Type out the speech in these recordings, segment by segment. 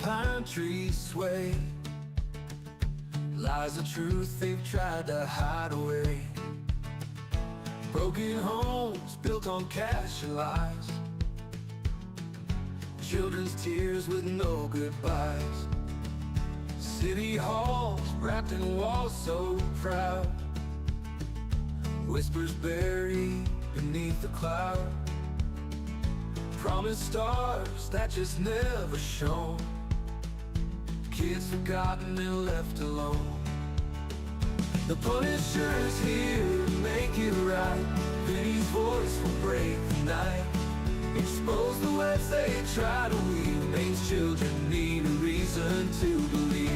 pine trees sway. Lies of truth they've tried to hide away. Broken homes built on cash and lies. Children's tears with no goodbyes. City halls wrapped in walls so proud. Whispers buried beneath the cloud. Promised stars that just never shone. Kids forgotten and left alone. The Punisher's here to make it right. Penny's voice will break the night. Expose the webs they try to weave. Maine's children need a reason to believe.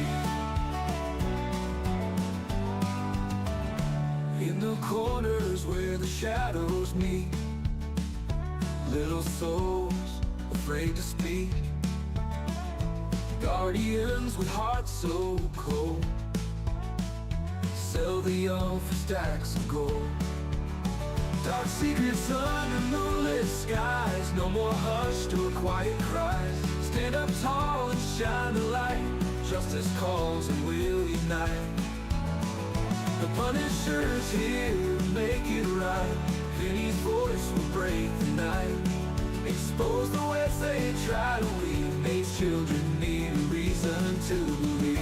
In the corners where the shadows meet, little souls afraid to speak. Guardians with hearts so cold sell the young for stacks of gold. Dark secrets under moonless skies. No more hushed or quiet cries. Stand up tall and shine the light. Justice calls and we'll unite. The Punisher's here to make it right. Penny's voice will break the night. Expose the webs they try to weave. Maine's children need a reason to believe.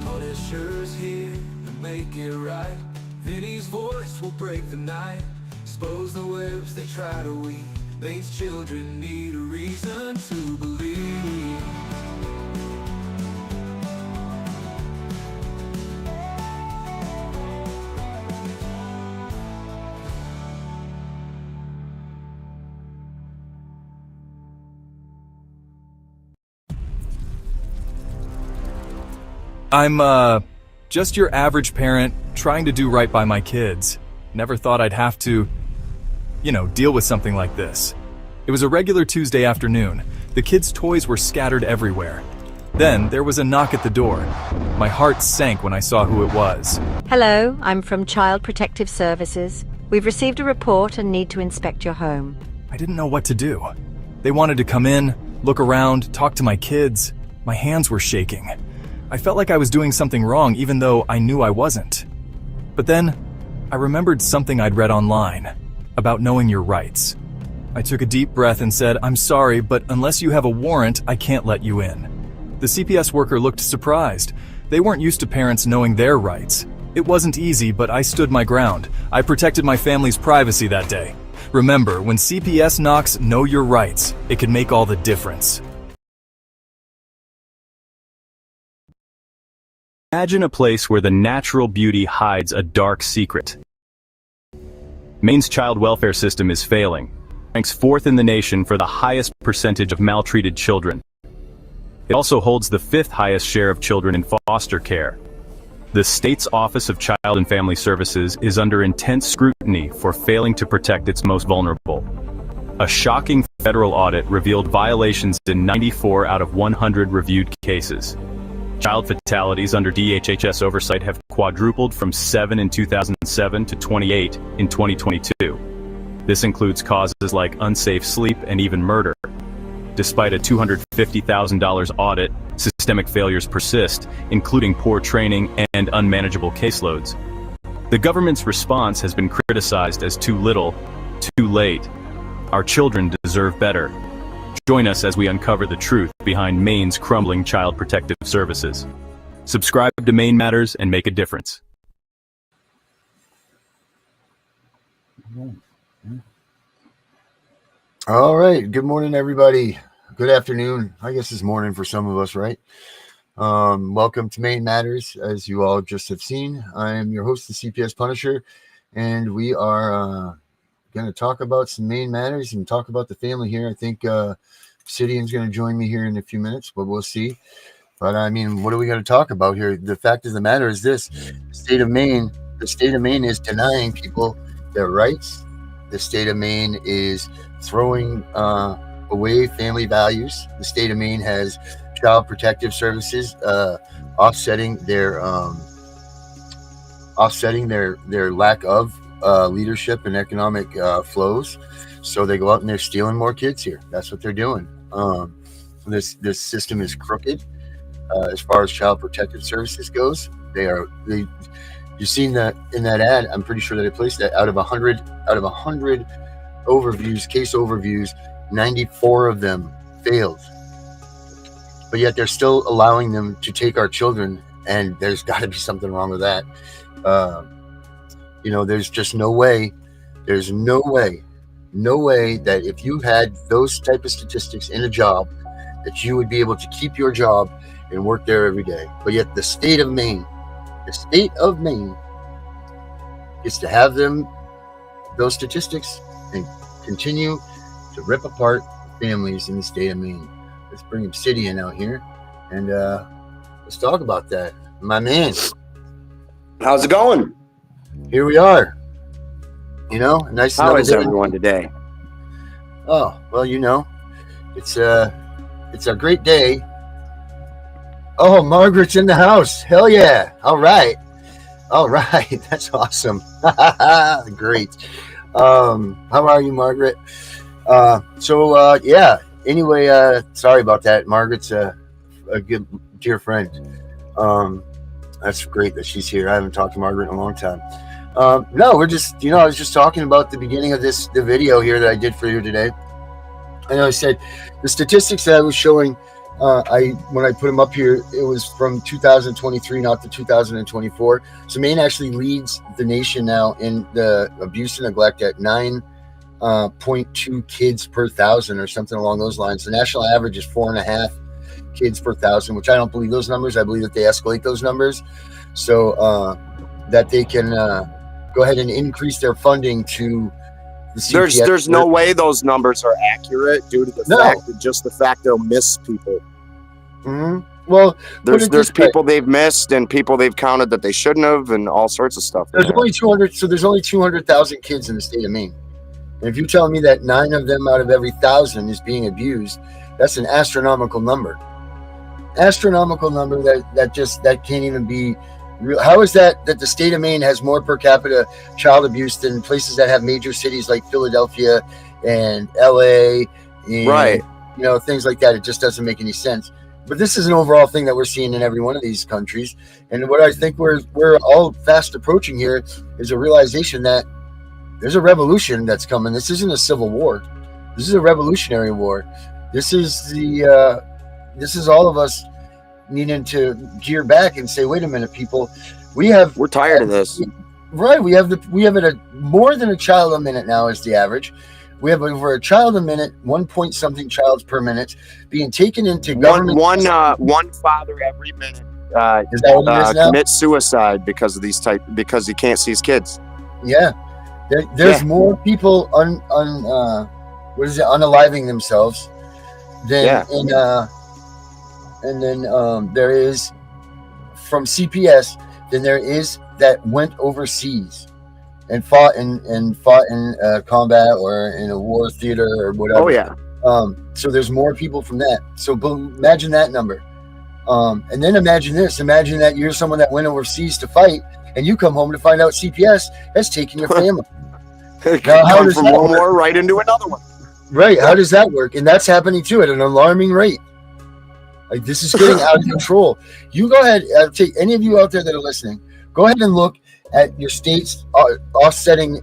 Punisher's here to make it right. Vinny's voice will break the night. Expose the webs they try to weave. Maine's children need a reason to believe. I'm, just your average parent trying to do right by my kids. Never thought I'd have to, deal with something like this. It was a regular Tuesday afternoon. The kids' toys were scattered everywhere. Then there was a knock at the door. My heart sank when I saw who it was. Hello, I'm from Child Protective Services. We've received a report and need to inspect your home. I didn't know what to do. They wanted to come in, look around, talk to my kids. My hands were shaking. I felt like I was doing something wrong even though I knew I wasn't. But then, I remembered something I'd read online about knowing your rights. I took a deep breath and said, "I'm sorry, but unless you have a warrant, I can't let you in." The CPS worker looked surprised. They weren't used to parents knowing their rights. It wasn't easy, but I stood my ground. I protected my family's privacy that day. Remember, when CPS knocks, know your rights. It can make all the difference. Imagine a place where the natural beauty hides a dark secret. Maine's child welfare system is failing. Ranks fourth in the nation for the highest percentage of maltreated children. It also holds the fifth highest share of children in foster care. The state's Office of Child and Family Services is under intense scrutiny for failing to protect its most vulnerable. A shocking federal audit revealed violations in 94 out of 100 reviewed cases. Child fatalities under DHHS oversight have quadrupled from 7 in 2007 to 28 in 2022. This includes causes like unsafe sleep and even murder. Despite a $250,000 audit, systemic failures persist, including poor training and unmanageable caseloads. The government's response has been criticized as too little, too late. Our children deserve better. Join us as we uncover the truth behind Maine's crumbling child protective services. Subscribe to Maine Matters and make a difference. All right. Good morning, everybody. Good afternoon. I guess it's morning for some of us, right? Welcome to Maine Matters. As you all just have seen, I am your host, the CPS Punisher, and we are going to talk about some Maine Matters and talk about the family here. I think Obsidian's going to join me here in a few minutes, but we'll see. But I mean, what are we going to talk about here? The fact of the matter is this: the state of Maine is denying people their rights, the state of Maine is throwing away family values. The state of Maine has child protective services offsetting their lack of leadership and economic flows. So they go out and they're stealing more kids here. That's what they're doing. This system is crooked as far as child protective services goes. You've seen that in that ad. I'm pretty sure that I placed that out of 100 overviews, case overviews, 94 of them failed. But yet they're still allowing them to take our children, and there's got to be something wrong with that. There's just no way. There's no way that if you had those type of statistics in a job, that you would be able to keep your job and work there every day. But yet the state of Maine is to have those statistics and continue to rip apart families in the state of Maine. Let's bring Obsidian out here and let's talk about that. My man. How's it going? Here we are. Nice. How is everyone today? Oh, well, it's a great day. Oh, Margaret's in the house. Hell yeah. All right. That's awesome. Great. How are you, Margaret? Yeah. Anyway, sorry about that. Margaret's a good, dear friend. That's great that she's here. I haven't talked to Margaret in a long time. No, we're just, I was just talking about the beginning of the video here that I did for you today. And I said the statistics that I was showing, when I put them up here, it was from 2023, not the 2024. So Maine actually leads the nation now in the abuse and neglect at 9.2 kids per thousand or something along those lines. The national average is 4.5 kids per thousand, which I don't believe those numbers. I believe that they escalate those numbers so that they can go ahead and increase their funding to the CPS. There's no way those numbers are accurate due to the fact they'll miss people. Mm-hmm. Well, there's people they've missed and people they've counted that they shouldn't have, and all sorts of stuff. There's only 200. So there's only 200,000 kids in the state of Maine. And if you're telling me that 9 of them out of every 1,000 is being abused, that's an astronomical number. That can't even be real. How is that the state of Maine has more per capita child abuse than places that have major cities like Philadelphia and LA and, right, things like that? It just doesn't make any sense. But this is an overall thing that we're seeing in every one of these countries. And what I think we're all fast approaching here is a realization that there's a revolution that's coming. This isn't a civil war. This is a revolutionary war. This is all of us needing to gear back and say, wait a minute, people, we're tired of this. Right. We have more than a child a minute now is the average. We have over a child a minute, 1 point something childs per minute being taken into government. One father every minute commits suicide because he can't see his kids. Yeah. There's more people unaliving themselves than there is from CPS than there is that went overseas and fought in combat or in a war theater or whatever. Oh yeah. So there's more people from that. So imagine that number. And then imagine this. Imagine that you're someone that went overseas to fight, and you come home to find out CPS has taken your family. Now, how does from one war right into another one? Right. How does that work? And that's happening too at an alarming rate. Like, this is getting out of control. You go ahead. Take any of you out there that are listening. Go ahead and look at your state's offsetting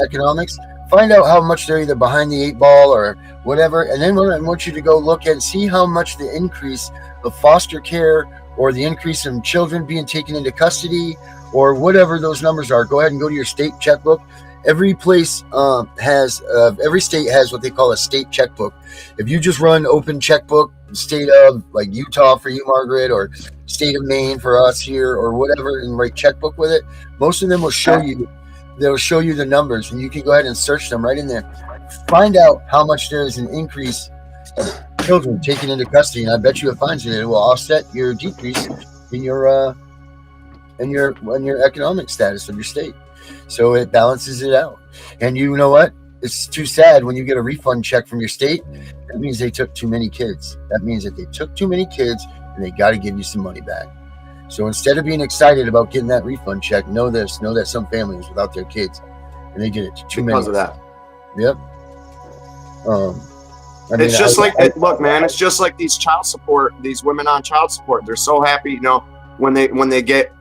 economics. Find out how much they're either behind the 8 ball or whatever. And then I want you to go look and see how much the increase of foster care or the increase in children being taken into custody or whatever those numbers are. Go ahead and go to your state checkbook. Every place every state has what they call a state checkbook. If you just run open checkbook, state of like Utah for you, Margaret, or state of Maine for us here or whatever, and write checkbook with it, most of them will show you. They'll show you the numbers, and you can go ahead and search them right in there. Find out how much there is an increase of children taken into custody, and I bet you it finds you that it will offset your decrease in your economic status of your state. So it balances it out. And you know what? it's too sad when you get a refund check from your state. That means they took too many kids. That means that they took too many kids and they got to give you some money back. So instead of being excited about getting that refund check, know that some families without their kids, and they did it to too many. Because of that. Yep. It's just look, man, it's just like these women on child support. They're so happy, you know, when they get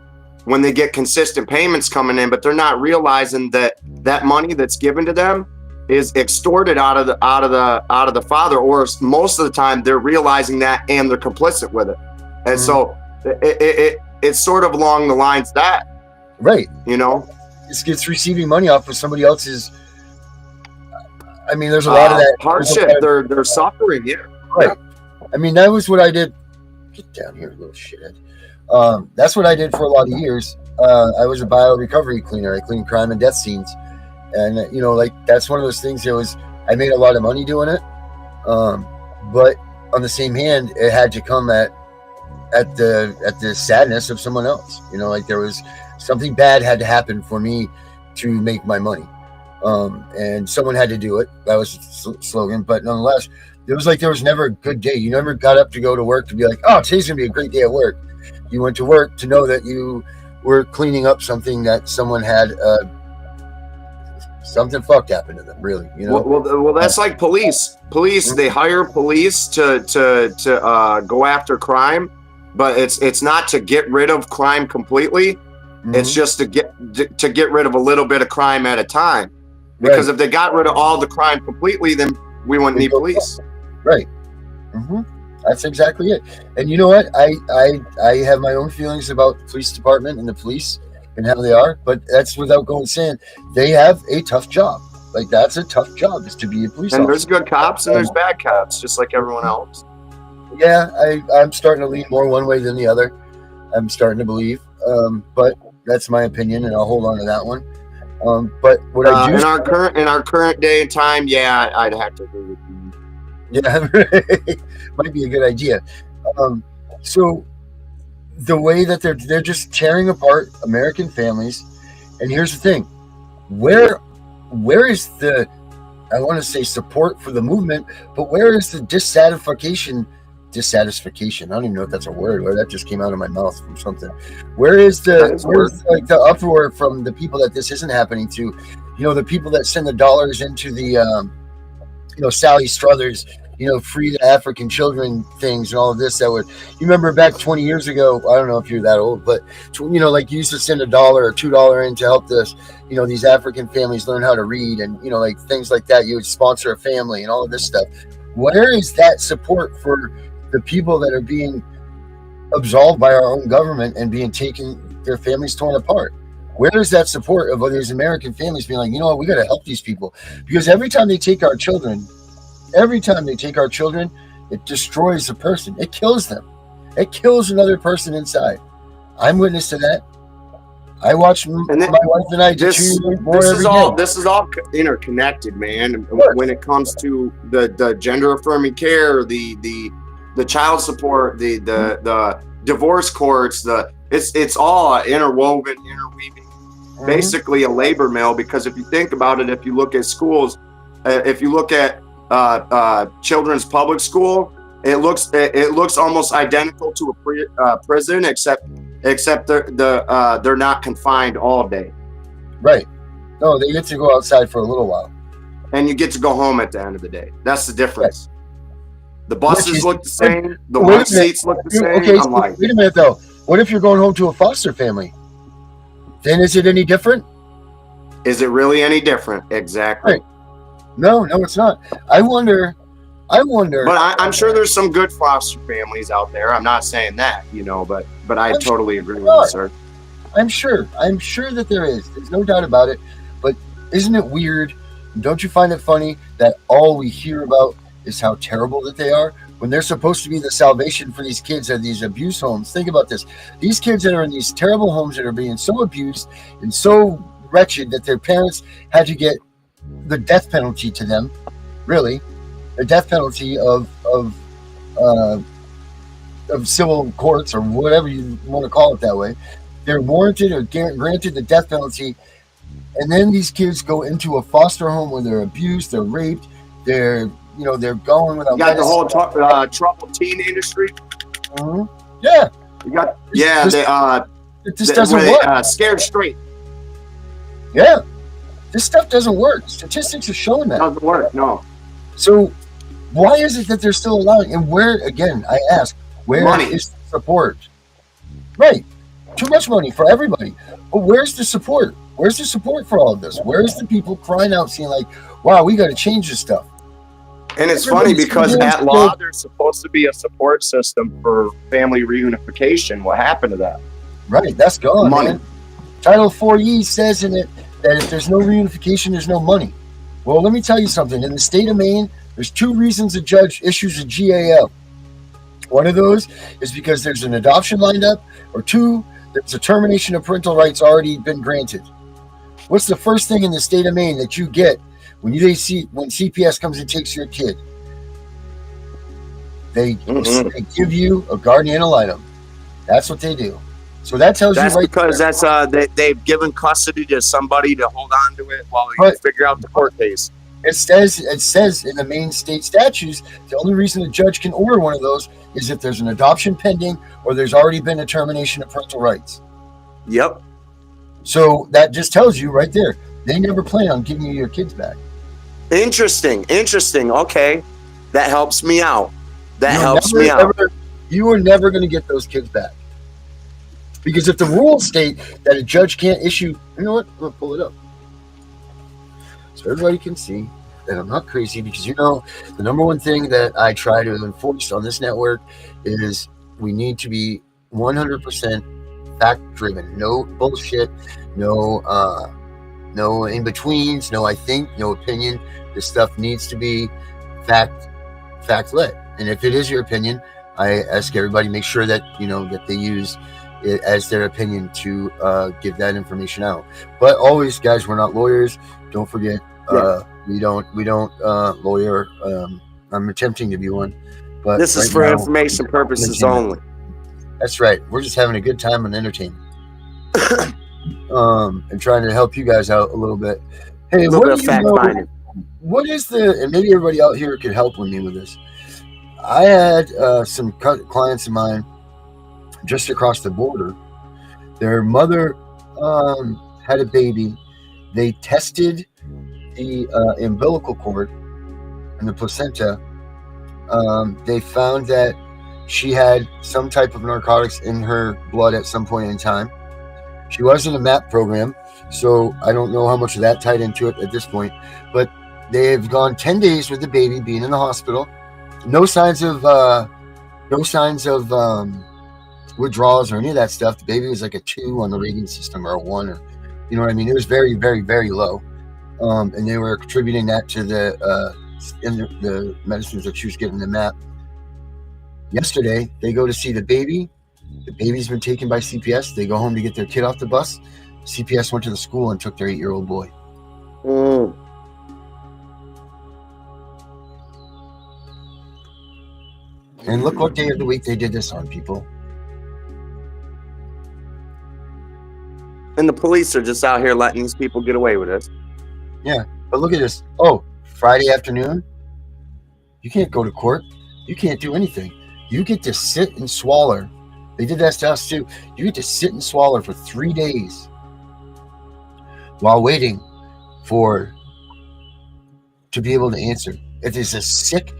consistent payments coming in, but they're not realizing that money that's given to them is extorted out of the father, or most of the time they're realizing that and they're complicit with it. And so it's sort of along the lines that, right, you know, it's receiving money off of somebody else's. I mean, there's a lot of that hardship. They're suffering. Yeah, right. I mean, that was what I did. Get down here, little shithead. That's what I did for a lot of years. I was a bio recovery cleaner. I cleaned crime and death scenes, and you know, like that's one of those things. I made a lot of money doing it, but on the same hand, it had to come at the sadness of someone else. You know, like there was something bad had to happen for me to make my money. And someone had to do it. That was the slogan. But nonetheless, there was never a good day. You never got up to go to work to be like, oh, today's gonna be a great day at work. You went to work to know that you were cleaning up something that someone had something fucked happened to them. Really, you know. Well, that's like police. They hire police to go after crime, but it's not to get rid of crime completely. Mm-hmm. It's just to get rid of a little bit of crime at a time. Because if they got rid of all the crime completely, then we wouldn't need police. Right. Mm-hmm. That's exactly it. And you know what? I have my own feelings about the police department and the police and how they are, but that's without going saying they have a tough job. Like that's a tough job, is to be a police officer. And there's good cops and there's bad cops, just like everyone else. Yeah, I'm starting to lean more one way than the other. I'm starting to believe, but that's my opinion, and I'll hold on to that one. But what I do in our current day and time, yeah, I'd have to agree with you. Yeah, might be a good idea. So the way that they're just tearing apart American families, and here's the thing: where is the, I want to say support for the movement, but where is the dissatisfaction? I don't even know if that's a word, or that just came out of my mouth from something. Where's the uproar from the people that this isn't happening to? You know, the people that send the dollars into the Sally Struthers, free the African children things and all of this. You remember back 20 years ago, I don't know if you're that old, but like you used to send $1 or $2 in to help these African families learn how to read, and like things like that. You would sponsor a family and all of this stuff. Where is that support for the people that are being absolved by our own government and being their families torn apart? Where is that support of these American families being like, you know what, we got to help these people? Because every time they take our children, it destroys a person. It kills them. It kills another person inside. I'm witness to that. I watch my wife and I this is all interconnected, man. When it comes to the gender affirming care, the child support, the divorce courts, it's all interweaving, basically a labor mill. Because if you think about it, if you look at schools, if you look at children's public school, it looks almost identical to a prison, except they're not confined all day. Right. No, they get to go outside for a little while, and you get to go home at the end of the day. That's the difference. Right. The buses look the same. The lunch seats look the same. Okay, so wait a minute though. What if you're going home to a foster family? Then is it any different? Is it really any different? Exactly. Right. No, it's not. I wonder. But I'm sure there's some good foster families out there. I'm not saying that, but I totally agree with you, sir. I'm sure that there is. There's no doubt about it. But isn't it weird? Don't you find it funny that all we hear about is how terrible that they are, when they're supposed to be the salvation for these kids at these abuse homes? Think about this. These kids that are in these terrible homes that are being so abused and so wretched that their parents had to get the death penalty to them, really, the death penalty of civil courts, or whatever you want to call it that way. They're warranted or granted the death penalty And then these kids go into a foster home where they're abused, they're raped, they're going without. You got the whole troubled teen industry. Mhm. Yeah. You got This doesn't work. Scared straight. Yeah. This stuff doesn't work. Statistics are showing that. Doesn't work. No. So why is it that they're still allowing? And where, again, I ask, where is the support? Right. Too much money for everybody. But where's the support? Where's the support for all of this? Where's the people crying out saying like, wow, we got to change this stuff? And it's funny because at law, there's supposed to be a support system for family reunification. What happened to that? Right. That's gone, Money. man. Title 4E says in it that if there's no reunification, there's no money. Well, let me tell you something. In the state of Maine, there's 2 reasons a judge issues a GAL. One of those is because there's an adoption lined up, or 2, there's a termination of parental rights already been granted. What's the first thing in the state of Maine that you get when CPS comes and takes your kid? They give you a guardian ad litem. That's what they do. So that tells you right because there. they've given custody to somebody to hold on to it while you figure out the court case. It says in the Maine state statutes, the only reason a judge can order one of those is if there's an adoption pending or there's already been a termination of parental rights. Yep. So that just tells you right there, they never plan on giving you your kids back. Interesting. Okay. That helps me out. You are never going to get those kids back. Because if the rules state that a judge can't issue, you know what? I'm going to pull it up. So everybody can see that I'm not crazy, because the number one thing that I try to enforce on this network is we need to be 100% fact driven. No bullshit, no in-betweens, no I think, no opinion. This stuff needs to be fact-led. And if it is your opinion, I ask everybody, make sure that that they use it as their opinion to give that information out. But always, guys, we're not lawyers. Don't forget, we don't lawyer. I'm attempting to be one, but this is for information purposes only. That's right. We're just having a good time and entertainment, and trying to help you guys out a little bit. Hey, a little bit of fact finding. What is and maybe everybody out here could help with me with this. I had some clients of mine just across the border. Their mother had a baby. They tested the umbilical cord and the placenta. They found that she had some type of narcotics in her blood at some point in time. She was in a MAP program, so I don't know how much of that tied into it at this point, but they've gone 10 days with the baby being in the hospital. No signs of withdrawals or any of that stuff. The baby was like a 2 on the rating system, or a 1, or you know what I mean. It was very, very, very low, and they were attributing that to the medicines that she was getting the MAP. Yesterday, they go to see the baby. The baby's been taken by CPS. They go home to get their kid off the bus. CPS went to the school and took their 8-year-old boy. And look what day of the week they did this on, people. And the police are just out here letting these people get away with it. Yeah, but look at this. Oh, Friday afternoon, you can't go to court. You can't do anything. You get to sit and swallow. They did that to us too. You get to sit and swallow for 3 days while waiting to be able to answer. It is a sick,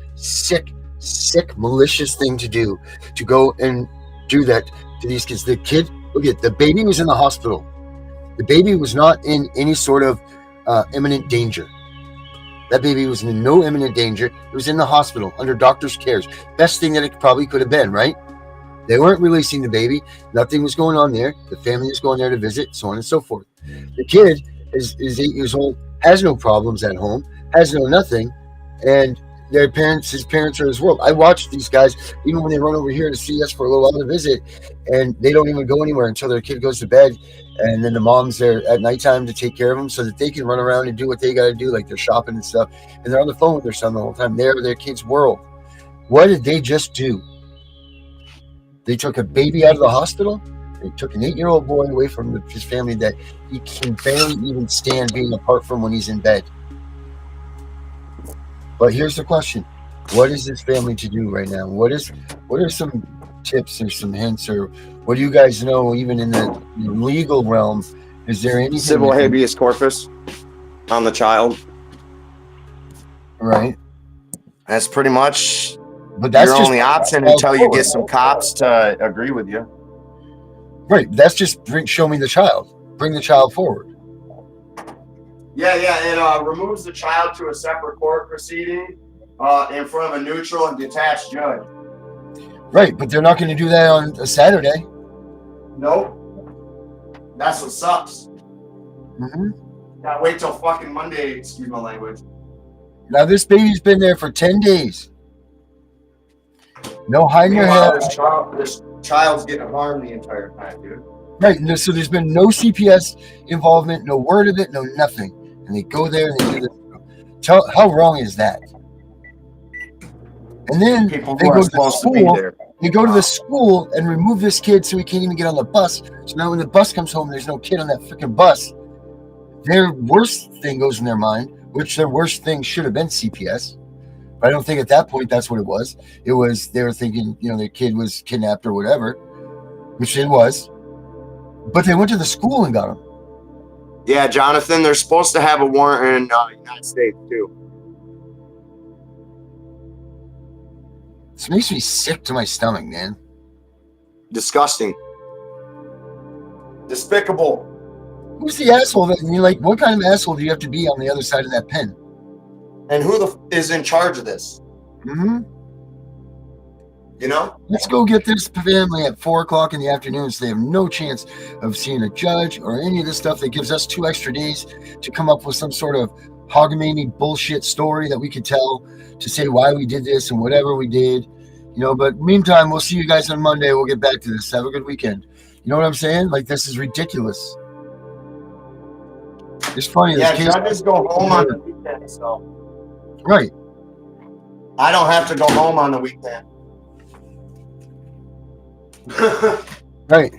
malicious thing to do, to go and do that to these kids. The kid, look at the baby was in the hospital. The baby was not in any sort of imminent danger. That baby was in no imminent danger. It was in the hospital under doctor's cares. Best thing that it probably could have been, right? They weren't releasing the baby. Nothing was going on there. The family was going there to visit, so on and so forth. The kid is 8 years old, has no problems at home, has no nothing, and his parents are his world. I watch these guys, even when they run over here to see us for a little while to visit, and they don't even go anywhere until their kid goes to bed, and then the mom's there at nighttime to take care of them so that they can run around and do what they got to do, like they're shopping and stuff, and they're on the phone with their son the whole time. They're their kid's world. What did they just do? They took a baby out of the hospital He took an 8-year-old boy away from his family that he can barely even stand being apart from when he's in bed. But here's the question. What is this family to do right now? What are some tips or some hints, or what do you guys know, even in the legal realm? Is there anything? Civil habeas corpus on the child. Right. That's pretty much But that's your just only option until you get some cops to agree with you. Right. That's just show me the child. Bring the child forward. Yeah. It removes the child to a separate court proceeding in front of a neutral and detached judge. Right, but they're not going to do that on a Saturday. Nope. That's what sucks. Mm-hmm. Gotta wait till fucking Monday, excuse my language. Now this baby's been there for 10 days. No hiding your head. This child's getting harmed the entire time, dude. Right, so there's been no CPS involvement, no word of it, no nothing. And they go there and they do this. How wrong is that? And then they go to the school. They go to the school and remove this kid so he can't even get on the bus. So now when the bus comes home, there's no kid on that freaking bus. Their worst thing goes in their mind, which their worst thing should have been CPS. But I don't think at that point that's what it was. It was they were thinking, their kid was kidnapped or whatever, which it was. But they went to the school and got him. Yeah, Jonathan, they're supposed to have a warrant in the United States too. This makes me sick to my stomach, man. Disgusting. Despicable. Who's the asshole? What kind of asshole do you have to be on the other side of that pen? And who is in charge of this? Mm-hmm. Let's go get this family at 4:00 in the afternoon, so they have no chance of seeing a judge or any of this stuff that gives us 2 extra days to come up with some sort of hogmanay bullshit story that we could tell to say why we did this and whatever we did. But meantime, we'll see you guys on Monday. We'll get back to this. Have a good weekend. You know what I'm saying? This is ridiculous. It's funny. Yeah, judges go home on the weekend, so. Right. I don't have to go home on the weekend. Right.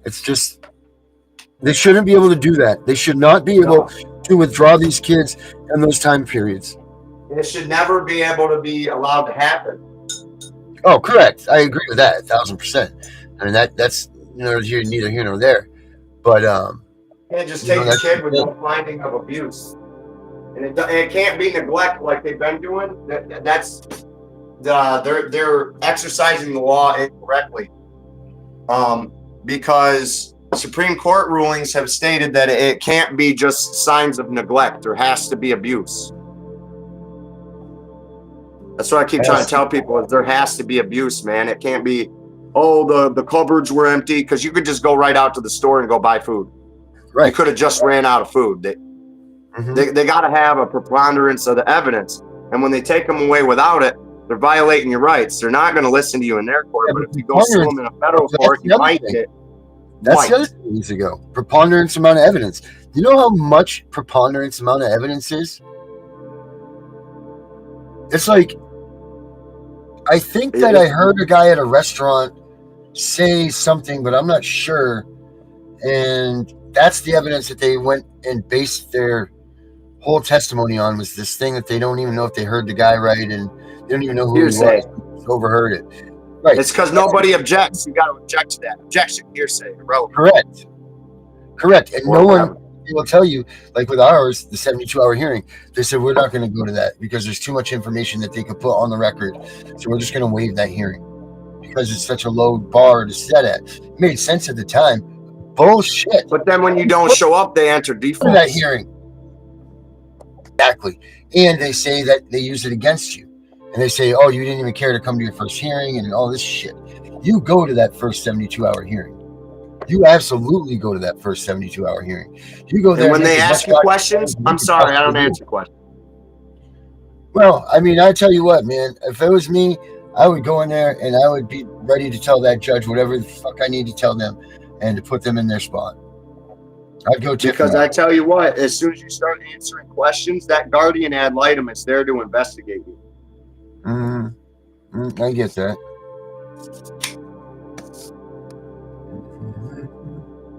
It's just, they shouldn't be able to do that. They should not be able to withdraw these kids in those time periods. It should never be able to be allowed to happen. Oh, correct. I agree with that 1,000%. I mean, that's neither here nor there. But can't just take a kid with no finding of abuse, and it can't be neglect like they've been doing. That's they're exercising the law incorrectly. Because Supreme Court rulings have stated that it can't be just signs of neglect. There has to be abuse. That's what I keep trying to tell people, is there has to be abuse, man. It can't be, the cupboards were empty, because you could just go right out to the store and go buy food. Right. You could have just ran out of food. They got to have a preponderance of the evidence. And when they take them away without it, they're violating your rights. They're not going to listen to you in their court, but if you go sue them in a federal court, you might get. That's the other thing needs to go. Preponderance amount of evidence. You know how much preponderance amount of evidence is? It's like, I think that I heard a guy at a restaurant say something, but I'm not sure. And that's the evidence that they went and based their whole testimony on, was this thing that they don't even know if they heard the guy right, and they don't even know who he was. Overheard it. Right. It's because nobody objects. You got to object to that. Objection, hearsay, irrelevant. Correct. And no one will tell you, like with ours, the 72-hour hearing, they said, we're not going to go to that because there's too much information that they could put on the record. So we're just going to waive that hearing because it's such a low bar to set at. It made sense at the time. Bullshit. But then when you don't show up, they enter default. That hearing. Exactly. And they say that they use it against you. And they say, you didn't even care to come to your first hearing and all this shit. You go to that first 72-hour hearing. You absolutely go to that first 72-hour hearing. You go there. And when they ask you questions, I'm sorry, I don't answer questions. Well, I mean, I tell you what, man, if it was me, I would go in there and I would be ready to tell that judge whatever the fuck I need to tell them and to put them in their spot. I'd go because I tell you what, as soon as you start answering questions, that guardian ad litem is there to investigate you. I get that.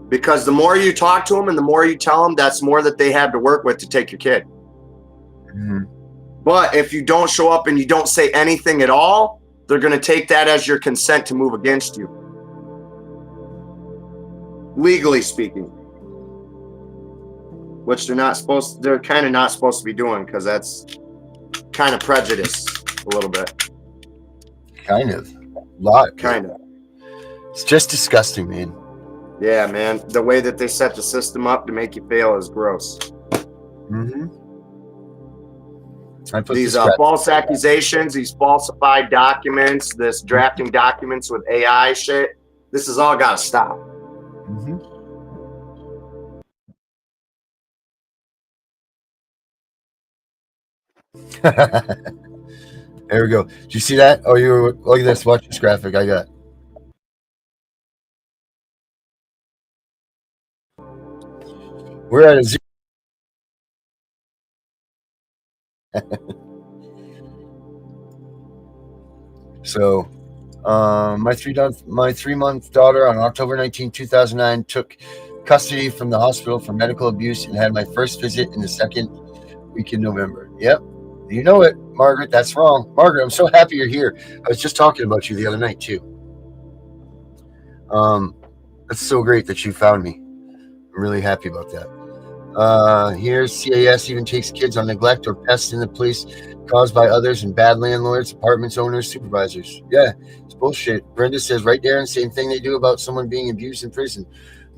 Because the more you talk to them and the more you tell them, that's more that they have to work with to take your kid. Mm-hmm. But if you don't show up and you don't say anything at all, they're going to take that as your consent to move against you. Legally speaking. Which they're kind of not supposed to be doing, because that's kind of prejudice a little bit. Kind of. A lot. Kind of. It's just disgusting, man. Yeah, man. The way that they set the system up to make you fail is gross. Mm-hmm. These false accusations, these falsified documents, this drafting documents with AI shit, this has all got to stop. Mm-hmm. There we go. Did you see that? Oh, look at this. Watch this graphic I got. We're at a zero. So, my 3-month daughter on October 19, 2009 took custody from the hospital for medical abuse and had my first visit in the second week in November. Yep. You know it, Margaret. That's wrong. Margaret, I'm so happy you're here. I was just talking about you the other night, too. That's so great that you found me. I'm really happy about that. Here's CAS even takes kids on neglect or pests in the place caused by others and bad landlords, apartments owners, supervisors. Yeah, it's bullshit. Brenda says right there, and same thing they do about someone being abused in prison.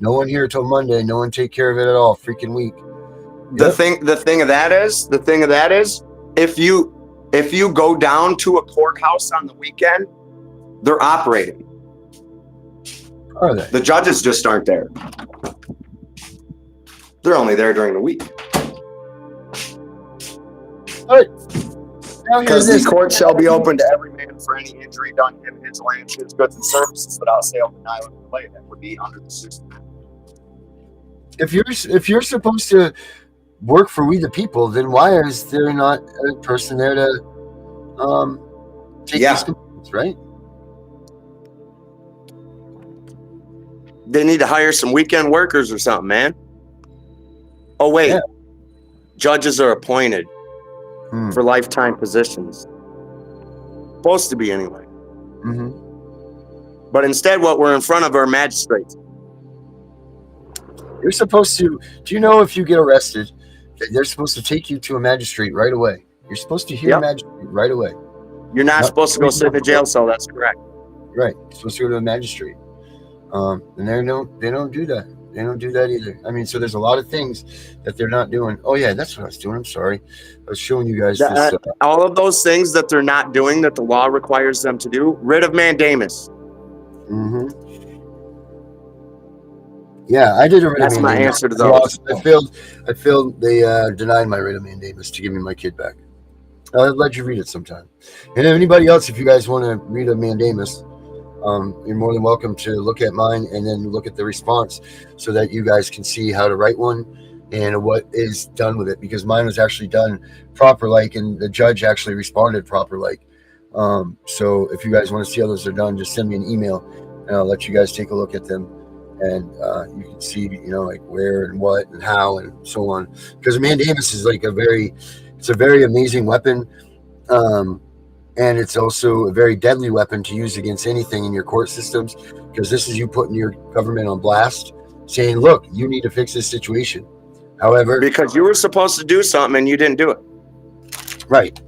No one here till Monday. No one take care of it at all. Freaking week. The thing of that is, if you go down to a courthouse on the weekend, they're operating. Are they? The judges just aren't there. They're only there during the week. All right. Because the court shall be open to every man for any injury done to him, his land, his goods and services without sale, denial, or delay. That would be under the system. If you're supposed to work for we the people, then why is there not a person there to take these complaints, right? They need to hire some weekend workers or something, man. Oh, wait. Yeah. Judges are appointed for lifetime positions. Supposed to be anyway. Mm-hmm. But instead, what we're in front of are magistrates. You're supposed to, do you know if you get arrested, they're supposed to take you to a magistrate right away? You're supposed to hear a magistrate right away. You're not supposed to go sit in a jail cell. That's correct. Right. You're supposed to go to a magistrate. And they don't do that. They don't do that either. I mean, so there's a lot of things that they're not doing. Oh, yeah, that's what I was doing. I'm sorry. I was showing you guys this. All of those things that they're not doing that the law requires them to do, writ of mandamus. Mm-hmm. Yeah, I did a writ of mandamus. That's my answer to those. I failed. They denied my writ of mandamus to give me my kid back. I'll let you read it sometime. And if anybody else, if you guys want to read a mandamus, you're more than welcome to look at mine and then look at the response so that you guys can see how to write one and what is done with it, because mine was actually done proper like, and the judge actually responded proper like. So if you guys want to see how those are done, just send me an email and I'll let you guys take a look at them, and you can see, like where and what and how and so on, because a mandamus is like it's a very amazing weapon. And it's also a very deadly weapon to use against anything in your court systems, because this is you putting your government on blast, saying, look, you need to fix this situation. However, because you were supposed to do something and you didn't do it. Right.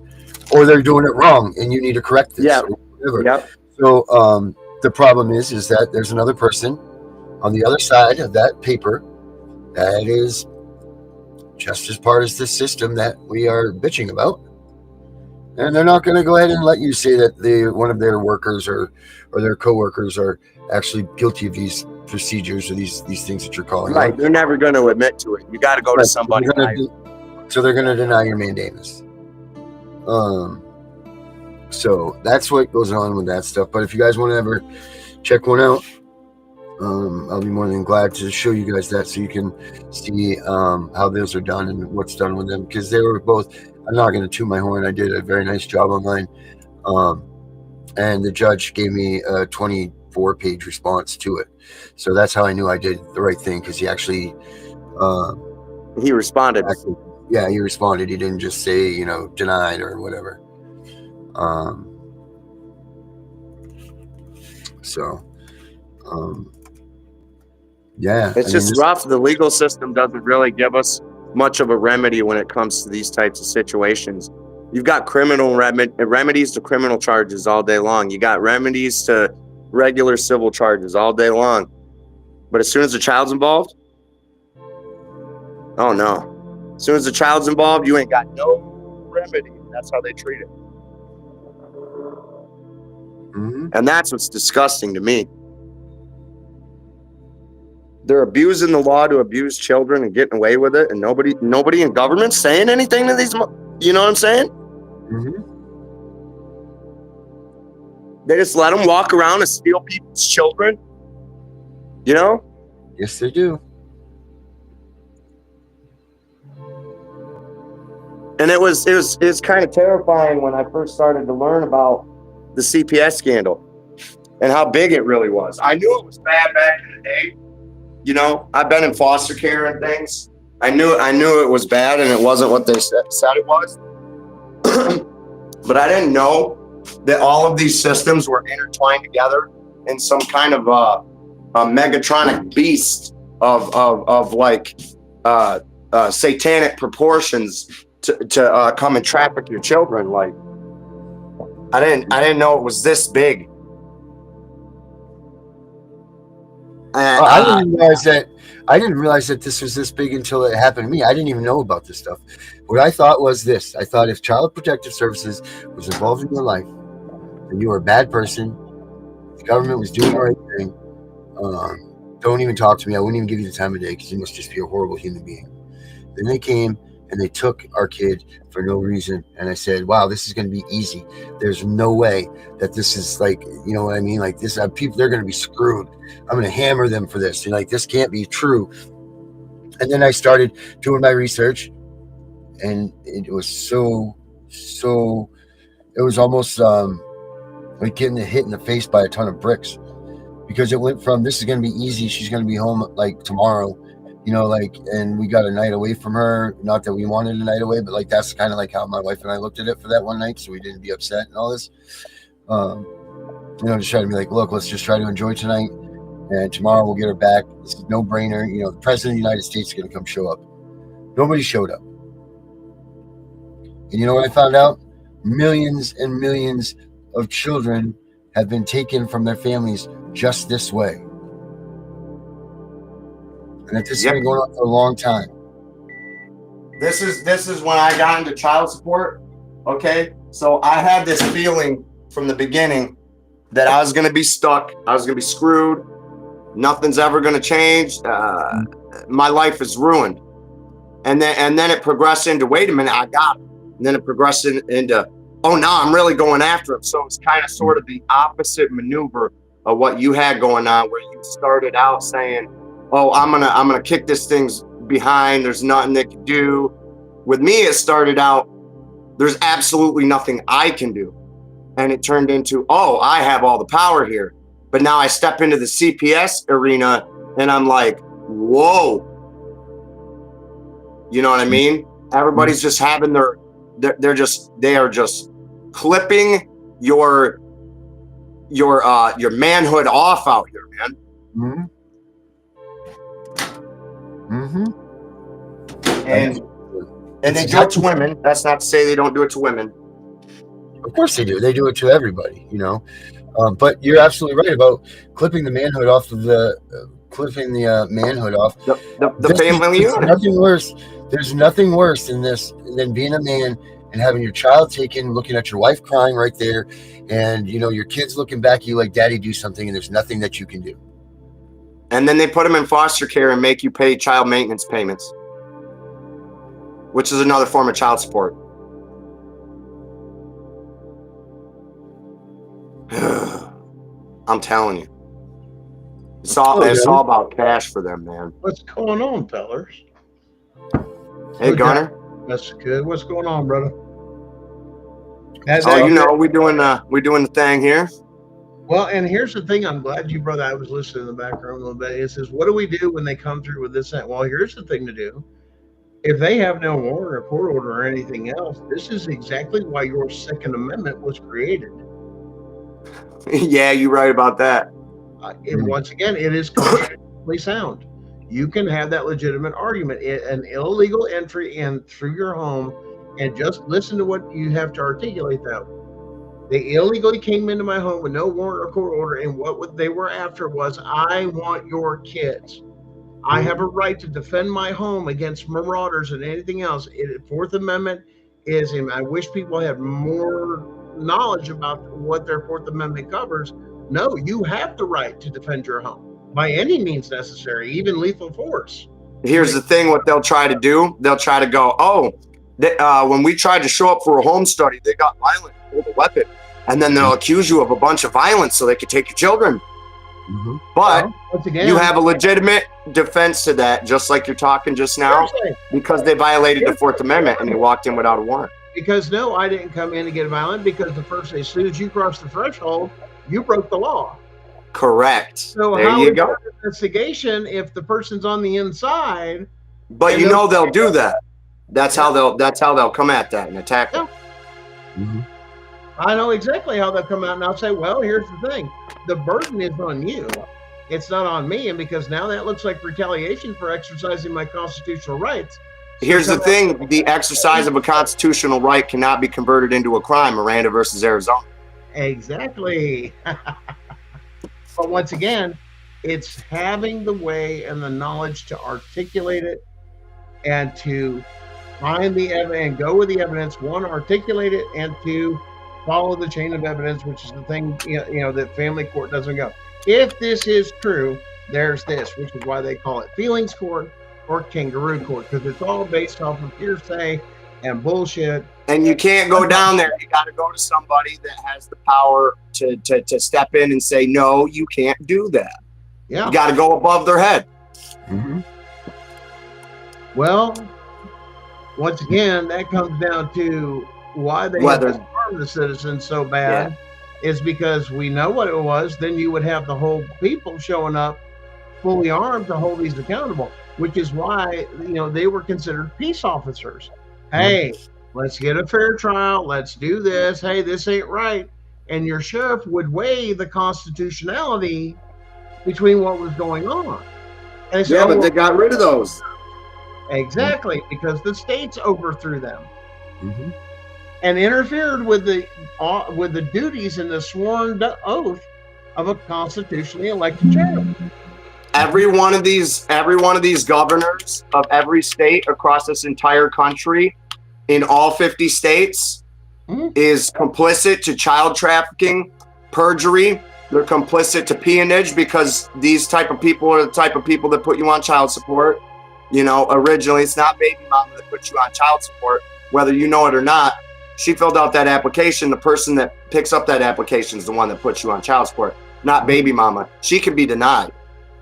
Or they're doing it wrong and you need to correct this. Yeah. Yep. So the problem is that there's another person on the other side of that paper that is just as part of this system that we are bitching about. And they're not going to go ahead and let you say that one of their workers or their coworkers are actually guilty of these procedures or these things that you're calling. Right. They're never going to admit to it. You got to go to somebody. So they're going to deny your mandamus. So that's what goes on with that stuff. But if you guys want to ever check one out, I'll be more than glad to show you guys that so you can see how those are done and what's done with them, because they were both. I'm not going to toot my horn. I did a very nice job on mine. And the judge gave me a 20 4-page response to it. So that's how I knew I did the right thing, because he actually He responded. yeah, he responded. He didn't just say, you know, denied or whatever. Yeah, It's just rough. The legal system doesn't really give us much of a remedy when it comes to these types of situations. You've got criminal remedies to criminal charges all day long. You got remedies to regular civil charges all day long. But as soon as the child's involved, oh no. As soon as the child's involved, you ain't got no remedy. That's how they treat it. And that's what's disgusting to me. They're abusing the law to abuse children and getting away with it, and nobody in government saying anything to these. You know what I'm saying? They just let them walk around and steal people's children. You know? Yes, they do. And it was kind of terrifying when I first started to learn about the CPS scandal and how big it really was. I knew it was bad back in the day. You know, I've been in foster care and things. I knew it was bad, and it wasn't what they said it was. But I didn't know that all of these systems were intertwined together in some kind of a megatronic beast of like satanic proportions to come and traffic your children. Like, I didn't know it was this big. I didn't realize that this was this big until it happened to me. I didn't even know about this stuff. What I thought was this. I thought if Child Protective Services was involved in your life and you were a bad person, the government was doing the right thing, don't even talk to me. I wouldn't even give you the time of day, because you must just be a horrible human being. Then they came and they took our kid for no reason. And I said, wow, this is going to be easy. There's no way that this is like, you know what I mean? Like this, people, they're going to be screwed. I'm going to hammer them for this. And like, this can't be true. And then I started doing my research, and it was so, it was almost like getting hit in the face by a ton of bricks, because it went from, this is going to be easy. She's going to be home like tomorrow. You know, like, and we got a night away from her. Not that we wanted a night away, but like, that's kind of like how my wife and I looked at it for that one night, so we didn't be upset and all this. You know, just try to be like, look, let's just try to enjoy tonight, and tomorrow we'll get her back. This is no brainer. You know, the president of the United States is going to come show up. Nobody showed up. And you know what I found out? Millions and millions of children have been taken from their families just this way. And this has been going on for a long time. This is when I got into child support. Okay, so I had this feeling from the beginning that I was going to be stuck. I was going to be screwed. Nothing's ever going to change. My life is ruined. And then it progressed into, wait a minute, I got it. And then it progressed into, oh, no, I'm really going after him. So it's kind of sort of the opposite maneuver of what you had going on, where you started out saying, oh, I'm gonna kick this thing's behind. There's nothing they can do. With me, it started out, there's absolutely nothing I can do. And it turned into, oh, I have all the power here. But now I step into the CPS arena and I'm like, whoa. You know what I mean? Everybody's just having they are just clipping your manhood off out here, man. And they do it to women. That's not to say they don't do it to women. Of course they do. They do it to everybody, you know. But you're absolutely right about clipping the manhood off of the manhood off. The family unit. Nothing worse. There's nothing worse than this, than being a man and having your child taken, looking at your wife crying right there, and you know your kids looking back at you like, "Daddy, do something," and there's nothing that you can do. And then they put them in foster care and make you pay child maintenance payments, which is another form of child support. I'm telling you, it's all about cash for them, man. What's going on, fellas? Hey, Gunner. That's good. What's going on, brother? You know, we're doing the thing here. Well, and here's the thing. I'm glad you brought that. I was listening in the background a little bit. It says, what do we do when they come through with this? Well, here's the thing to do. If they have no warrant or court order or anything else, this is exactly why your Second Amendment was created. Yeah, you're right about that. And once again, it is constitutionally sound. You can have that legitimate argument. An illegal entry in through your home, and just listen to what you have to articulate that. They illegally came into my home with no warrant or court order, and what they were after was, I want your kids. I have a right to defend my home against marauders and anything else. Fourth Amendment is, and I wish people had more knowledge about what their Fourth Amendment covers. No, you have the right to defend your home by any means necessary, even lethal force. Here's the thing, what they'll try to do, they'll try to go, when we tried to show up for a home study, they got violent with a weapon. And then they'll accuse you of a bunch of violence so they could take your children. Mm-hmm. But once again, you have a legitimate defense to that, just like you're talking just now, because they violated the Fourth Amendment and they walked in without a warrant. Because no, I didn't come in to get violent, because as soon as you cross the threshold, you broke the law. Correct. So there you go. Investigation if the person's on the inside. But you know they'll do that. That's how they'll come at that and attack them. Mm-hmm. I know exactly how they'll come out, and I'll say, well, here's the thing. The burden is on you. It's not on me. And because now that looks like retaliation for exercising my constitutional rights. Here's the thing. The exercise of a constitutional right cannot be converted into a crime. Miranda versus Arizona. Exactly. But once again, it's having the way and the knowledge to articulate it and to find the evidence and go with the evidence. One, articulate it, and two, follow the chain of evidence, which is the thing, that family court doesn't go. If this is true, there's this, which is why they call it feelings court or kangaroo court, because it's all based off of hearsay and bullshit. And you can't go down there. You got to go to somebody that has the power to step in and say, no, you can't do that. Yeah. You got to go above their head. Mm-hmm. Well, once again, that comes down to why they harm the citizens so bad, is because we know what it was. Then you would have the whole people showing up fully armed to hold these accountable, which is why, they were considered peace officers. Hey, let's get a fair trial. Let's do this. Hey, this ain't right. And your sheriff would weigh the constitutionality between what was going on. And said, but they got rid of those. Exactly, because the states overthrew them. Mm-hmm. And interfered with the duties and the sworn oath of a constitutionally elected sheriff. Every one of these governors of every state across this entire country, in all 50 states, is complicit to child trafficking, perjury. They're complicit to peonage, because these type of people are the type of people that put you on child support. Originally, it's not baby mama that puts you on child support, whether you know it or not. She filled out that application. The person that picks up that application is the one that puts you on child support, not baby mama. She can be denied.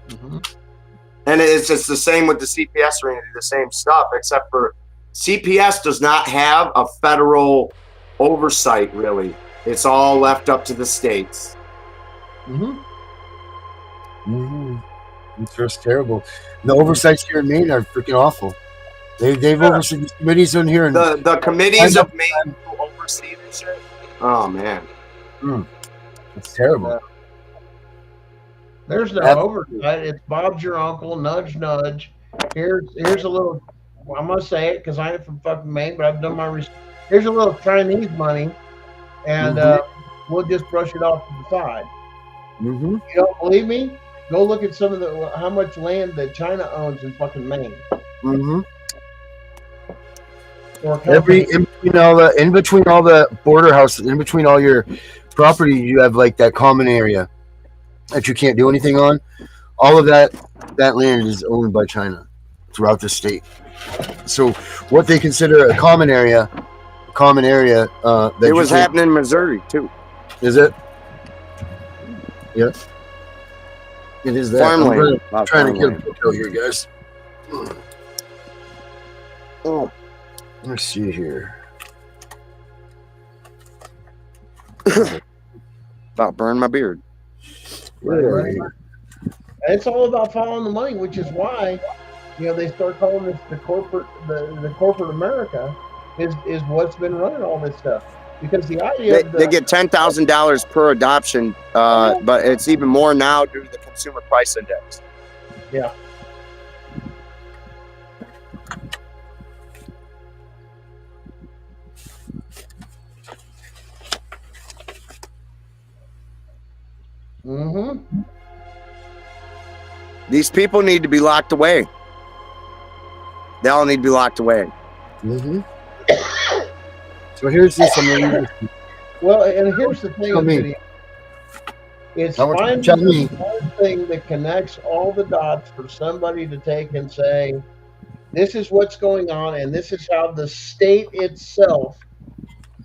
Mm-hmm. And it's just the same with the CPS or the same stuff, except for CPS does not have a federal oversight, really. It's all left up to the states. Mm-hmm. Mm-hmm. It's just terrible. The oversights here in Maine are freaking awful. They've overseen these committees in here. And the committees of Maine who oversee this shit. Oh, man. It's terrible. There's no oversight. It's Bob's your uncle, nudge, nudge. Here's a little, I'm going to say it because I ain't from fucking Maine, but I've done my research. Here's a little Chinese money, and we'll just brush it off to the side. Mm-hmm. You don't believe me? Go look at some of how much land that China owns in fucking Maine. Mm-hmm. In between all the border houses, in between all your property, you have like that common area that you can't do anything on. All of that land is owned by China throughout the state. So what they consider a common area. That it was happening in Missouri too. Is it? Yes. It is that. Farmland. I'm trying to get a photo here, guys. Oh, let's see here. About burn my beard. Right. It's all about following the money, which is why, they start calling this the corporate America is what's been running all this stuff. Because the idea they get $10,000 per adoption, but it's even more now due to the consumer price index. Yeah. Mm-hmm. These people need to be locked away. They all need to be locked away. Mm-hmm. So here's this. Well, and here's the thing. It's finding the one thing that connects all the dots for somebody to take and say, this is what's going on, and this is how the state itself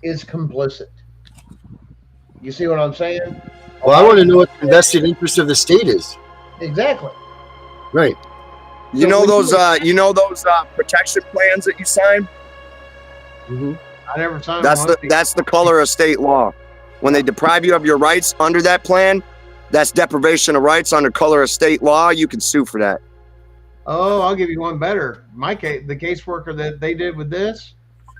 is complicit. You see what I'm saying? Well, I want to know what the invested interest of the state is. Exactly. Right. You know those protection plans that you sign? Mm-hmm. I never signed That's the color of state law. When they deprive you of your rights under that plan, that's deprivation of rights under color of state law. You can sue for that. Oh, I'll give you one better. My case, the caseworker that they did with this,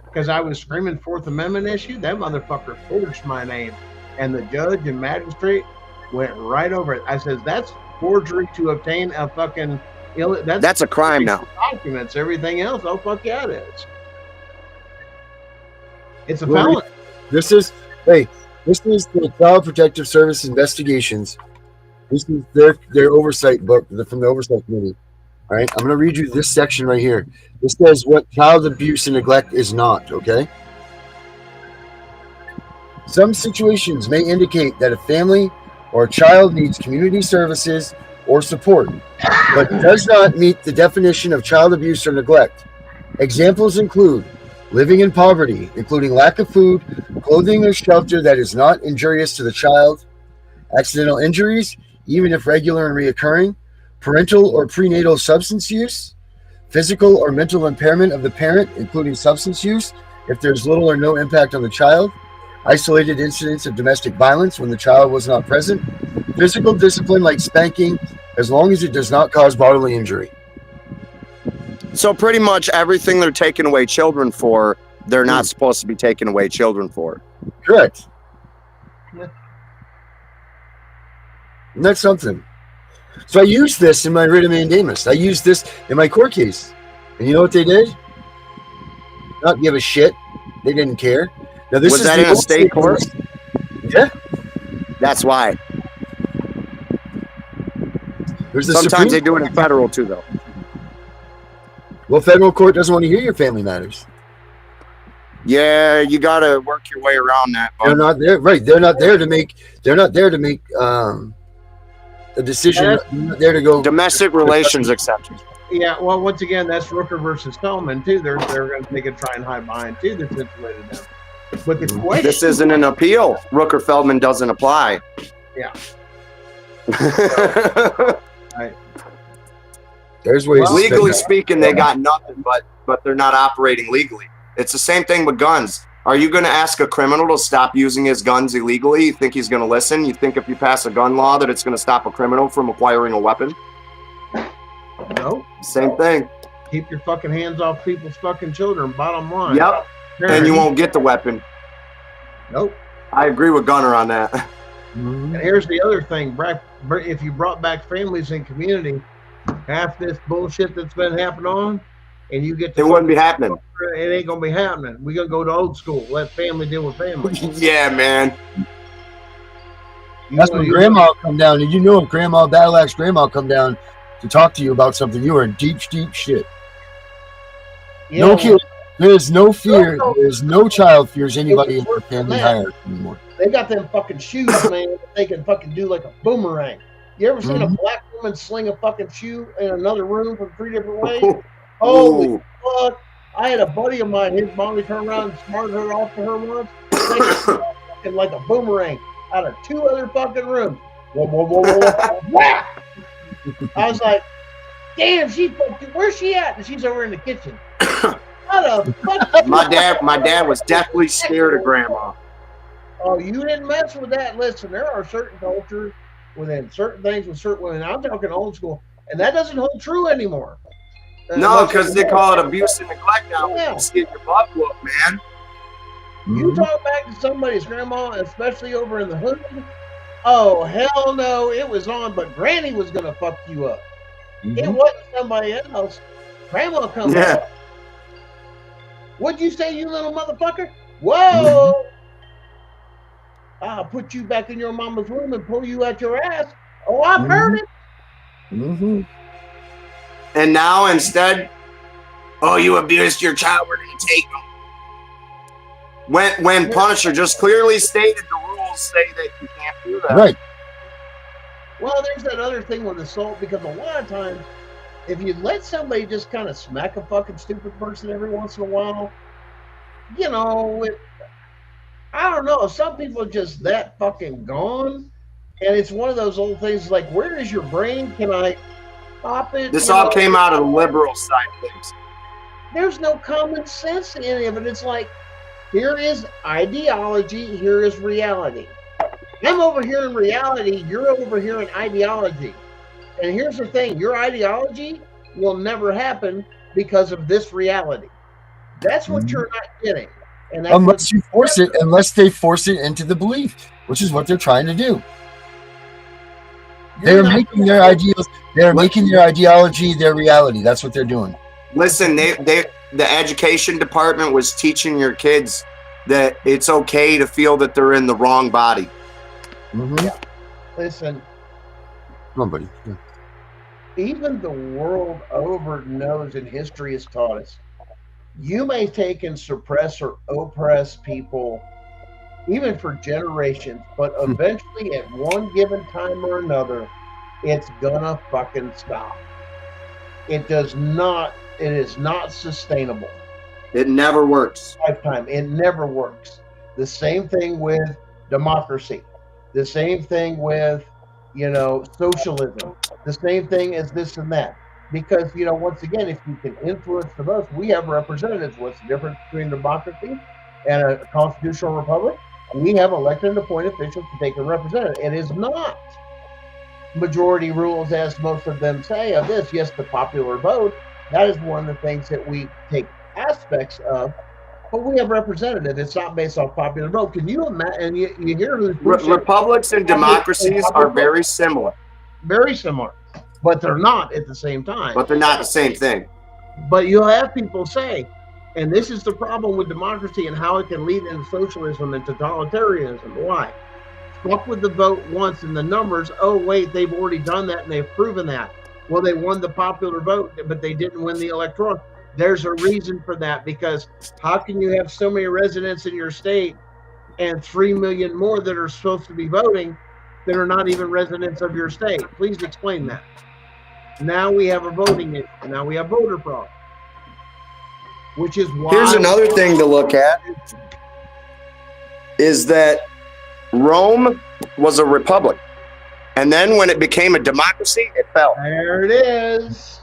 because I was screaming Fourth Amendment issue, that motherfucker forged my name. And the judge and magistrate went right over it. I says, that's forgery to obtain a fucking... That's a crime now. Documents, everything else, oh, fuck yeah, it is. It's a felony. This is the Child Protective Service investigations. This is their oversight book from the oversight committee. All right, I'm going to read you this section right here. This says what child abuse and neglect is not, okay? Some situations may indicate that a family or a child needs community services or support, but does not meet the definition of child abuse or neglect. Examples include living in poverty, including lack of food, clothing, or shelter that is not injurious to the child, accidental injuries, even if regular and reoccurring, parental or prenatal substance use, physical or mental impairment of the parent, including substance use, if there's little or no impact on the child, isolated incidents of domestic violence when the child was not present, physical discipline like spanking, as long as it does not cause bodily injury. So pretty much everything they're taking away children for, they're not supposed to be taking away children for. Correct. And that's something. So I used this in my writ of mandamus. I used this in my court case. And you know what they did? Not give a shit. They didn't care. Now this was that in a state court? Yeah. That's why. Sometimes they do it in federal too, though. Well, federal court doesn't want to hear your family matters. Yeah, you got to work your way around that. They're not there, right? They're not there to make. A decision. They're not there to go domestic relations exceptions. Yeah, well, once again, that's Rooker versus Feldman too. They're going to try and hide behind too. That's insulated now. But the question, this isn't an appeal. Rooker Feldman doesn't apply. Yeah. Right. There's ways. Legally speaking, they got nothing, but they're not operating legally. It's the same thing with guns. Are you going to ask a criminal to stop using his guns illegally? You think he's going to listen? You think if you pass a gun law that it's going to stop a criminal from acquiring a weapon? No. Same thing. Keep your fucking hands off people's fucking children, bottom line. Yep. And you won't get the weapon. Nope. I agree with Gunner on that. And here's the other thing, if you brought back families and community, half this bullshit that's been happening on, and you get to... It wouldn't be happening. It ain't going to be happening. We're going to go to old school. Let family deal with family. Yeah, man. That's when Grandma will come down. And you know if Battle Axe Grandma will come down to talk to you about something, you are in deep, deep shit. Yeah, no kid. There's no fear. There's no child fears anybody in the family hierarchy anymore. They got them fucking shoes, man, that they can fucking do like a boomerang. You ever seen a black woman sling a fucking shoe in another room from 3 different ways? Holy fuck. I had a buddy of mine, his mommy turned around and smarted her off to her once. Fucking like a boomerang out of 2 other fucking rooms. Whoa, whoa, whoa, whoa, whoa. I was like, damn, where's she at? And she's over in the kitchen. How the fuck? My dad was deathly scared of Grandma. Oh, you didn't mess with that. Listen, there are certain cultures within certain things with certain women. I'm talking old school, and that doesn't hold true anymore. No, because they call it abuse and neglect now. Yeah. You see your butt whooped, man. You talk back to somebody's grandma, especially over in the hood. Oh, hell no, it was on, but Granny was going to fuck you up. It wasn't somebody else. Grandma comes up. What'd you say, you little motherfucker? Whoa! I'll put you back in your mama's room and pull you out your ass. Oh, I've heard it. And now instead, oh, you abused your child, we're going to take them. When Punisher just clearly stated the rules say that you can't do that. Right. Well, there's that other thing with assault, because a lot of times, if you let somebody just kind of smack a fucking stupid person every once in a while, you know, I don't know. Some people are just that fucking gone. And it's one of those old things like, where is your brain? Can I pop it? This all came out of the liberal side of things. There's no common sense in any of it. It's like, here is ideology, here is reality. I'm over here in reality, you're over here in ideology. And here's the thing, your ideology will never happen because of this reality. That's what you're not getting. And that's unless you force it, unless they force it into the belief, which is what they're trying to do. They're making their ideals, they're making their ideology their reality. That's what they're doing. Listen, the education department was teaching your kids that it's okay to feel that they're in the wrong body. Yeah. Listen, come on, buddy. Yeah. Even the world over knows, and history has taught us, you may take and suppress or oppress people even for generations, but eventually at one given time or another, it's gonna fucking stop. It is not sustainable. It never works. Lifetime. It never works. The same thing with democracy. The same thing with, socialism. The same thing as this and that. Because, once again, if you can influence the votes, we have representatives. What's the difference between democracy and a constitutional republic? We have elected and appointed officials to take a representative. It is not majority rules, as most of them say, of this. Yes, the popular vote, that is one of the things that we take aspects of, but we have representatives. It's not based off popular vote. Can you imagine? And you hear republics and democracies are very similar. Very similar, but they're not at the same time. But they're not the same thing. But you'll have people say, and this is the problem with democracy and how it can lead into socialism and totalitarianism. Why? Fuck with the vote once and the numbers. Oh, wait, they've already done that and they've proven that. Well, they won the popular vote, but they didn't win the electoral. There's a reason for that, because how can you have so many residents in your state and 3 million more that are supposed to be voting that are not even residents of your state? Please explain that. Now we have a voting issue. Now we have voter fraud. Which is why... Here's another thing to look at, is that Rome was a republic. And then when it became a democracy, it fell. There it is.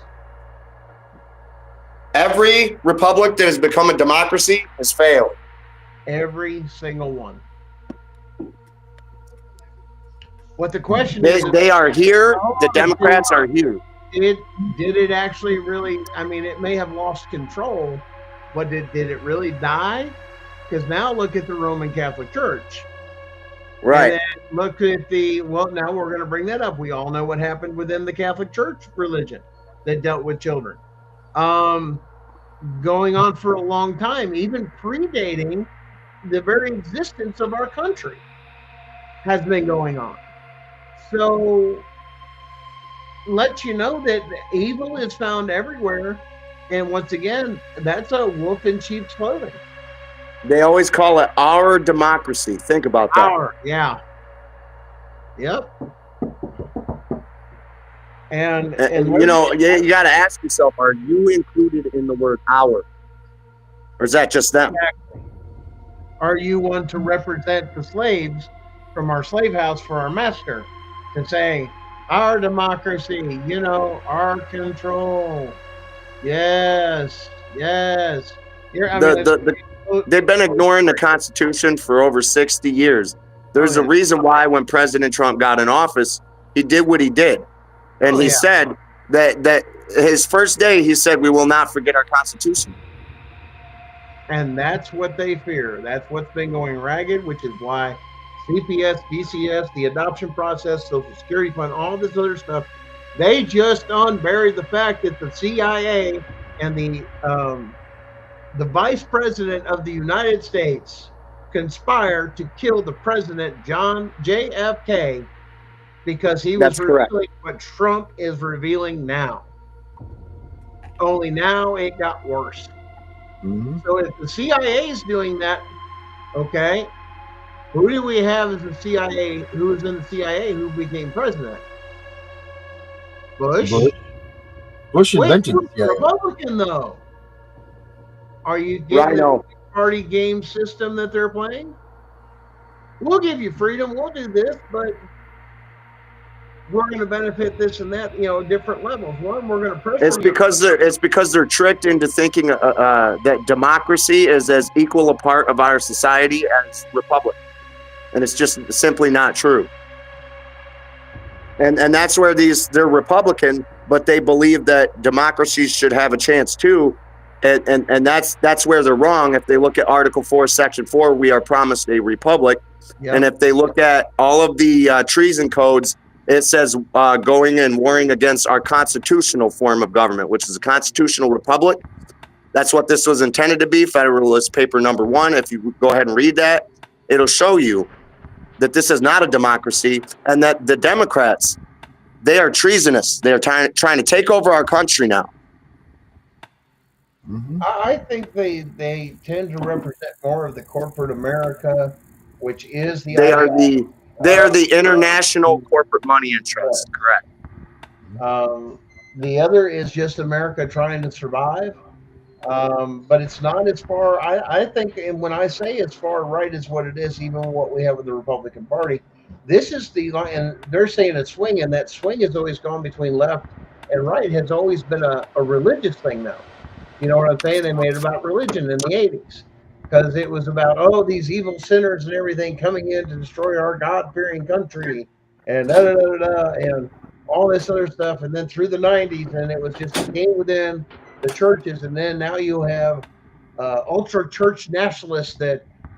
Every republic that has become a democracy has failed. Every single one. What the question is... They are here. The Democrats are here. Did it actually really... I mean, it may have lost control, but did it really die? Because now look at the Roman Catholic Church. Right. And then look at now we're going to bring that up. We all know what happened within the Catholic Church religion that dealt with children. Going on for a long time, even predating the very existence of our country, has been going on. So, let you know that evil is found everywhere. And once again, that's a wolf in sheep's clothing. They always call it our democracy. Think about that. Yeah. Yep. And you got to ask yourself, are you included in the word our? Or is that just them? Exactly. Are you one to represent the slaves from our slave house for our master and say, our democracy, our control. Yes. They've been ignoring the Constitution for over 60 years. There's a reason why when President Trump got in office, He did what he did. And he said that his first day, he said, we will not forget our Constitution. And that's what they fear. That's what's been going ragged, which is why CPS, DCS, the adoption process, Social Security Fund, all this other stuff, they just unburied the fact that the CIA and the Vice President of the United States conspired to kill the President, John JFK, because he was revealing what Trump is revealing now. Only now it got worse. Mm-hmm. So if the CIA is doing that, okay, who do we have as the CIA? Who was in the CIA? Who became president? Bush. Bush invented the CIA. Republican, though. Are you getting the party game system that they're playing? We'll give you freedom. We'll do this, but we're going to benefit this and that, different levels. One, we're going to pressure. It's because they're tricked into thinking that democracy is as equal a part of our society as republic, and it's just simply not true. And that's where they're Republican, but they believe that democracies should have a chance too, and that's where they're wrong. If they look at Article 4, Section 4, we are promised a republic, and if they look at all of the treason codes. It says going and warring against our constitutional form of government, which is a constitutional republic. That's what this was intended to be. Federalist Paper number 1. If you go ahead and read that, it'll show you that this is not a democracy and that the Democrats, they are treasonous. They are trying to take over our country now. Mm-hmm. I think they tend to represent more of the corporate America, which is They are the international corporate money interests, correct. The other is just America trying to survive. But it's not as far, I think, and when I say as far right as what it is, even what we have with the Republican Party, this is and they're saying it's swing, and that swing has always gone between left and right, has always been a religious thing now. You know what I'm saying? They made it about religion in the 80s. Because it was about, these evil sinners and everything coming in to destroy our God-fearing country and and all this other stuff. And then through the 90s, and it was just came within the churches. And then now you have ultra church nationalists,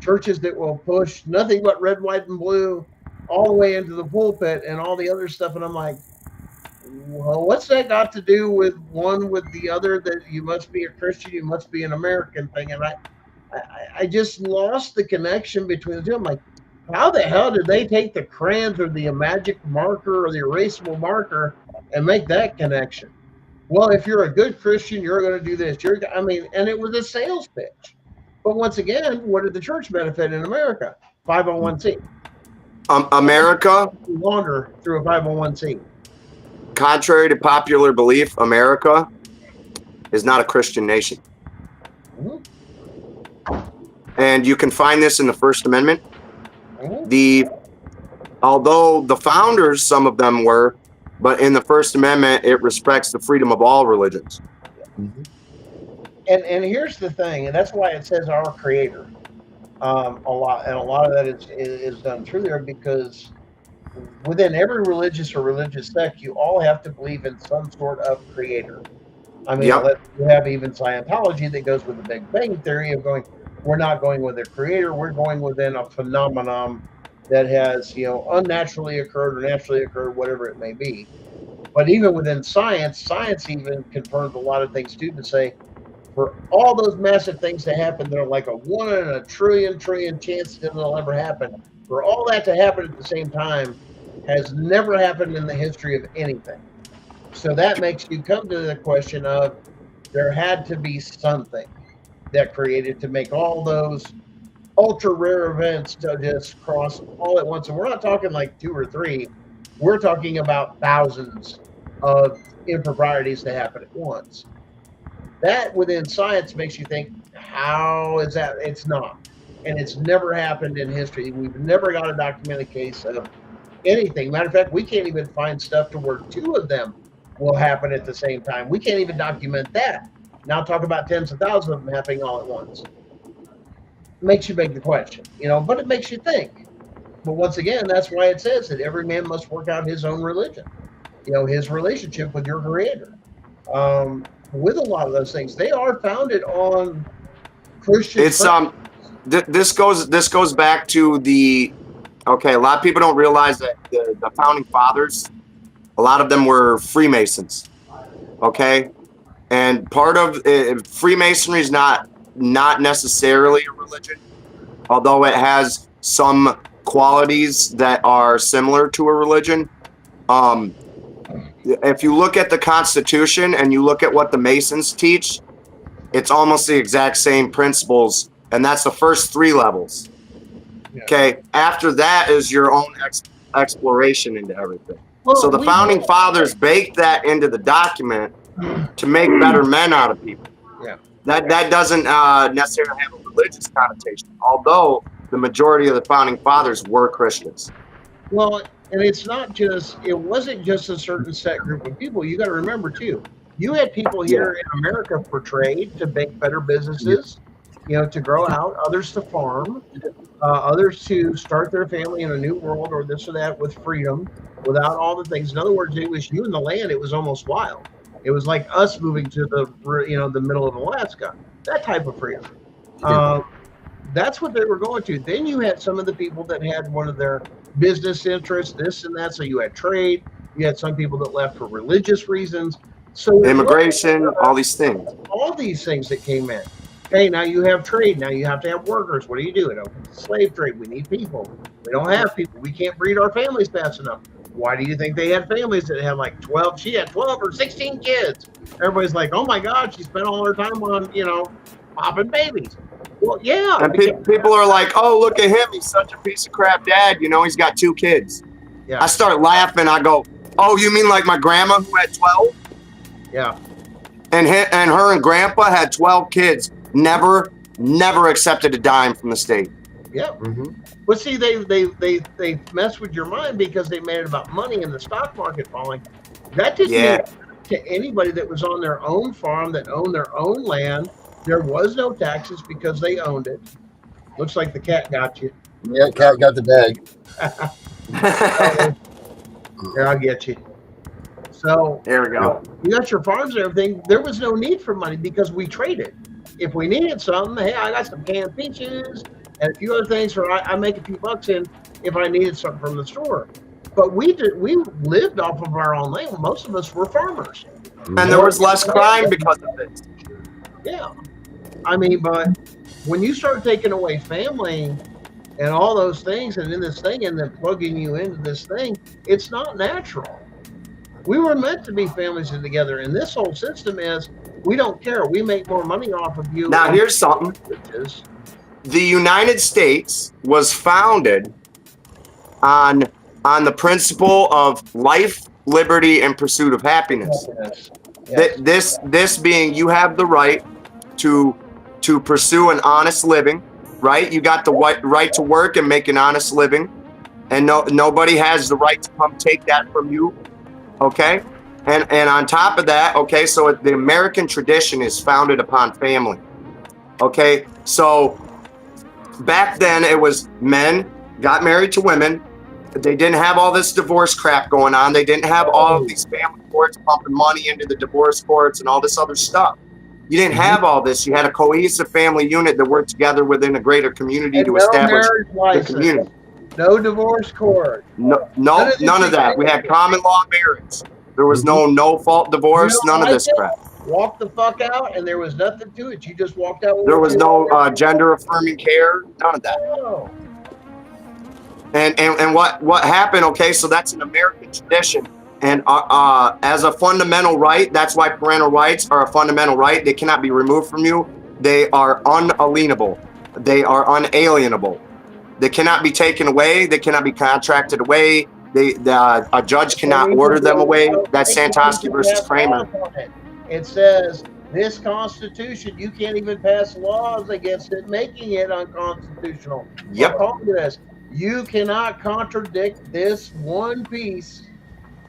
churches that will push nothing but red, white, and blue all the way into the pulpit and all the other stuff. And I'm like, well, what's that got to do with one with the other, that you must be a Christian, you must be an American thing? And I just lost the connection between the two. I'm like, how the hell did they take the crayons or the magic marker or the erasable marker and make that connection? Well, if you're a good Christian, you're going to do this. And it was a sales pitch. But once again, what did the church benefit in America? 501c. America? Launder through a 501c. Contrary to popular belief, America is not a Christian nation. Mm-hmm. And you can find this in the First Amendment. Although the founders, some of them were, but in the First Amendment, it respects the freedom of all religions. Mm-hmm. And here's the thing, and that's why it says our Creator a lot, and a lot of that is done through there, because within every religious or religious sect, you all have to believe in some sort of Creator. You have even Scientology that goes with the Big Bang Theory of going, we're not going with a creator, we're going within a phenomenon that has, unnaturally occurred or naturally occurred, whatever it may be. But even within science even confirms a lot of things too, to say, for all those massive things to happen, they're like a 1 in a trillion chance that it'll ever happen. For all that to happen at the same time has never happened in the history of anything. So that makes you come to the question of, there had to be something that created to make all those ultra rare events to just cross all at once. And we're not talking like 2 or 3. We're talking about thousands of improprieties to happen at once. That within science makes you think, how is that? It's not. And it's never happened in history. We've never got a documented case of anything. Matter of fact, we can't even find stuff to where 2 of them will happen at the same time. We can't even document that. Now talk about tens of thousands of them happening all at once. It makes you make the question, but it makes you think. But once again, that's why it says that every man must work out his own religion, his relationship with your creator. With a lot of those things, they are founded on Christian. It's this goes back to the, okay, a lot of people don't realize that the founding fathers, a lot of them were Freemasons, okay, and part of Freemasonry is not necessarily a religion, although it has some qualities that are similar to a religion. If you look at the Constitution and you look at what the Masons teach, it's almost the exact same principles, and that's the first 3 levels. Yeah. Okay, after that is your own exploration into everything. Well, so the founding fathers baked that into the document to make better men out of people. Yeah. That doesn't necessarily have a religious connotation, although the majority of the founding fathers were Christians. Well, and it wasn't just a certain set group of people. You got to remember too, you had people here in America portrayed to make better businesses, to grow out, others to farm, others to start their family in a new world or this or that with freedom, without all the things. In other words, it was you and the land. It was almost wild. It was like us moving to the middle of Alaska, that type of freedom. That's what they were going to. Then you had some of the people that had one of their business interests, this and that. So you had trade. You had some people that left for religious reasons. So Immigration, all these things. All these things that came in. Hey, now you have trade. Now you have to have workers. What do you do? It opens the slave trade. We need people. We don't have people. We can't breed our families fast enough. Why do you think they had families that had like 12? She had 12 or 16 kids. Everybody's like, oh my God, she spent all her time on, popping babies. Well, yeah. And people are like, oh, look at him. He's such a piece of crap dad. He's got 2 kids. Yeah. I start laughing. I go, oh, you mean like my grandma who had 12? Yeah. And her and grandpa had 12 kids. Never accepted a dime from the state. Yeah. Mm-hmm. But see, they mess with your mind because they made it about money and the stock market falling. That didn't mean to anybody that was on their own farm, that owned their own land. There was no taxes because they owned it. Looks like the cat got you. Yeah, cat got the bag. Here, I'll get you. So there we go. You got your farms and everything. There was no need for money because we traded. If we needed something, hey, I got some canned peaches and a few other things, or I make a few bucks in if I needed something from the store. But we lived off of our own land. Most of us were farmers. And there was less crime because of it. Yeah. But when you start taking away family and all those things and in this thing and then plugging you into this thing, it's not natural. We were meant to be families together. And this whole system is, we don't care. We make more money off of you. Now, here's something. The United States was founded on the principle of life, liberty, and pursuit of happiness. Yes. This being, you have the right to pursue an honest living, right? You got the right to work and make an honest living, and nobody has the right to come take that from you, okay? And on top of that, okay, so the American tradition is founded upon family, okay? So back then it was men got married to women. They didn't have all this divorce crap going on. They didn't have all of these family courts pumping money into the divorce courts and all this other stuff. You didn't have all this. You had a cohesive family unit that worked together within a greater community to establish the community. No divorce court. No, none of that. We had common law marriage. There was no fault divorce. None of this crap. Walk the fuck out, and there was nothing to it. You just walked out. There was no gender affirming care. None of that. No. And what happened? Okay, so that's an American tradition. And as a fundamental right, that's why parental rights are a fundamental right. They cannot be removed from you. They are unalienable. They are unalienable. They cannot be taken away. They cannot be contracted away. A judge cannot order them away. That's Santosky versus Kramer. It says this Constitution, you can't even pass laws against it, making it unconstitutional. Yep. You cannot contradict this one piece.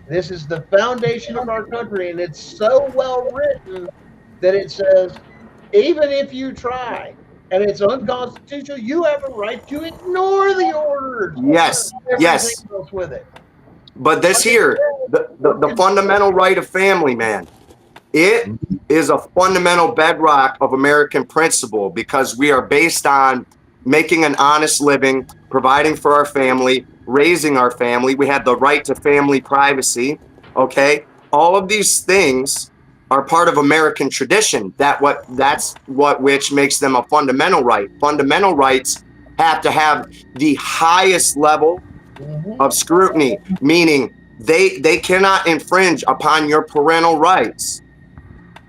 This is the foundation of our country, and it's so well written that it says, even if you try, and it's unconstitutional, you have a right to ignore the orders. Yes, yes. Everything else with it. But this here, the fundamental right of family, man, it is a fundamental bedrock of American principle because we are based on making an honest living, providing for our family, raising our family. We have the right to family privacy. Okay. All of these things are part of American tradition. That's what which makes them a fundamental right. Fundamental rights have to have the highest level of scrutiny, meaning they cannot infringe upon your parental rights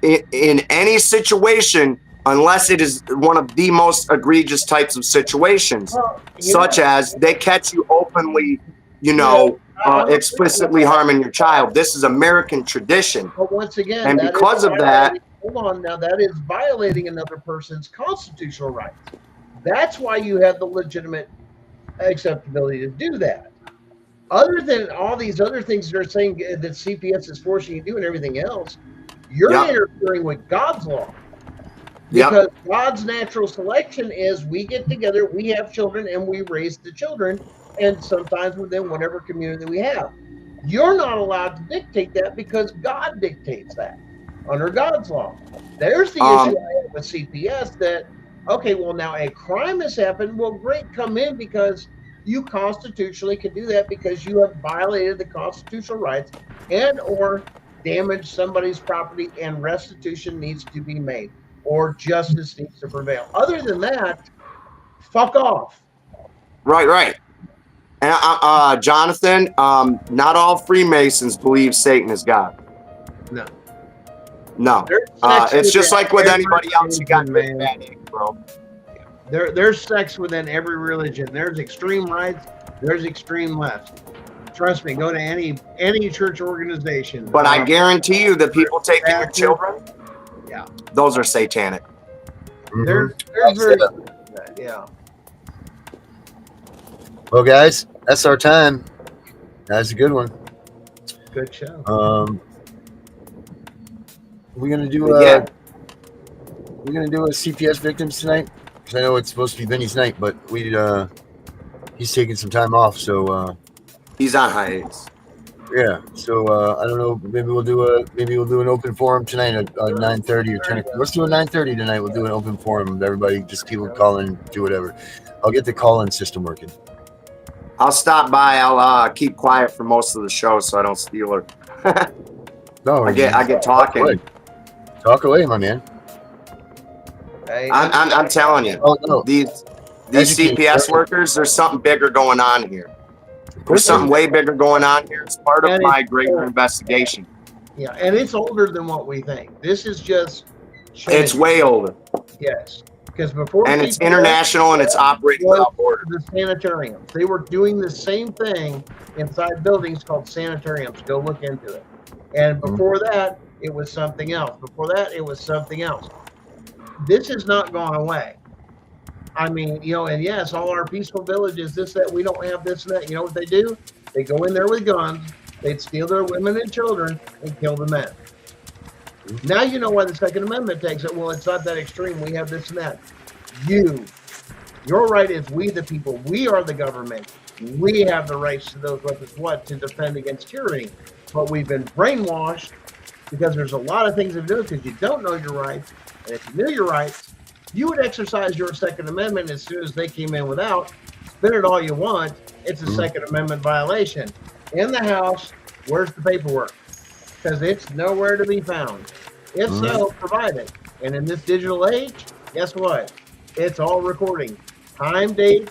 in any situation unless it is one of the most egregious types of situations, such as they catch you openly, explicitly harming your child. This is American tradition. But once again, and because of that, hold on now, that is violating another person's constitutional rights. That's why you have the legitimate acceptability to do that. Other than all these other things they're saying that CPS is forcing you to do and everything else, you're interfering with God's law. Because God's natural selection is we get together, we have children, and we raise the children, and sometimes within whatever community we have. You're not allowed to dictate that because God dictates that under God's law. There's the issue I have with CPS that, okay, well, now a crime has happened. Well, great, come in because you constitutionally can do that because you have violated the constitutional rights and or damaged somebody's property and restitution needs to be made or justice needs to prevail. Other than that, fuck off. Right. And Jonathan, not all Freemasons believe Satan is God. No. It's just like with anybody else. You got bad egg, bro. There's sects within every religion. There's extreme rights. There's extreme left. Trust me. Go to any church organization. But I guarantee you, the people taking your children, those are satanic. There's very Well, guys, that's our time. That's a good one. Good show. We're gonna do a CPS victims tonight because I know it's supposed to be Vinny's night, but he's taking some time off, so he's on hiatus. Yeah, so I don't know. Maybe we'll do an open forum tonight at 9:30 or 10. Let's do a 9:30 tonight. We'll do an open forum. Everybody, just people call in, do whatever. I'll get the call-in system working. I'll stop by. I'll keep quiet for most of the show so I don't steal her. No, I get talking. Talk away, my man. Hey, I'm telling you, these CPS workers, there's something bigger going on here. There's something way bigger going on here. It's part of my greater investigation. Yeah, and it's older than what we think. This is just... It's way older. Yes. Because before... And it's international and it's operating without borders. The sanitariums. They were doing the same thing inside buildings called sanitariums. Go look into it. And before that, it was something else. Before that, it was something else. This has not gone away. I mean, and yes, all our peaceful villages, this, that, we don't have this and that. You know what they do? They go in there with guns. They'd steal their women and children and kill the men. Now you know why the Second Amendment takes it. Well, it's not that extreme. We have this and that. Your right is we the people. We are the government. We have the rights to those weapons, to defend against tyranny. But we've been brainwashed because there's a lot of things to do because you don't know your rights. And if you knew your rights, you would exercise your Second Amendment as soon as they came in without. Spin it all you want. It's a Second Amendment violation. In the House, where's the paperwork? Because it's nowhere to be found. If so, provide it. And in this digital age, guess what? It's all recording. Time, date,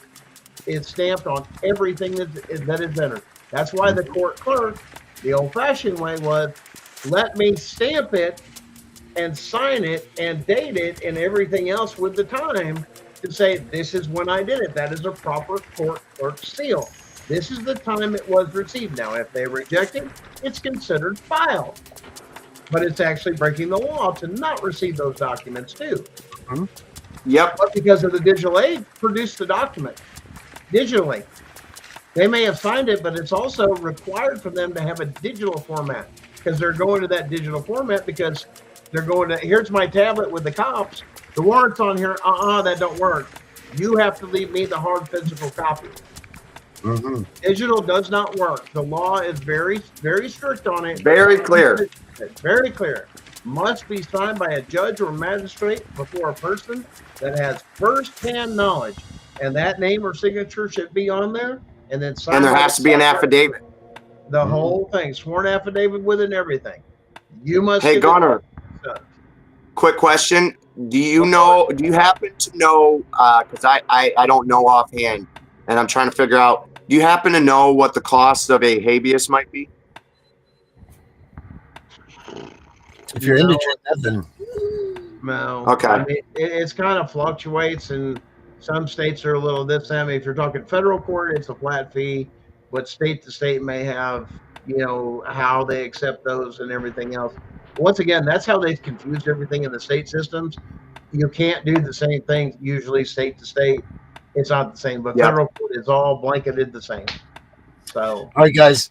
it's stamped on everything that is entered. That's why the court clerk, the old-fashioned way was, let me stamp it and sign it and date it and everything else with the time to say, this is when I did it. That is a proper court clerk seal. This is the time it was received. Now, if they reject it, it's considered filed. But it's actually breaking the law to not receive those documents too. Yep. But because of the digital age, produce the document digitally. They may have signed it, but it's also required for them to have a digital format because they're going to that digital format because They're going to, here's my tablet with the cops. The warrant's on here. That don't work. You have to leave me the hard physical copy. Mm-hmm. Digital does not work. The law is very, very strict on it. Very clear. Very clear. Must be signed by a judge or magistrate before a person that has first-hand knowledge, and that name or signature should be on there. And then signed. And there by has to be an affidavit. The whole thing, sworn affidavit with it and everything. You must. Hey, Gunnar. Quick question. Do you happen to know, because I don't know offhand, and I'm trying to figure out, do you happen to know what the cost of a habeas might be? If you're indigent, nothing. No. Okay. I mean, it's kind of fluctuates, and some states are a little this. I mean, if you're talking federal court, it's a flat fee, but state to state may have, how they accept those and everything else. Once again, that's how they've confused everything in the state systems. You can't do the same thing usually state to state. It's not the same, but federal court is all blanketed the same. So, all right, guys,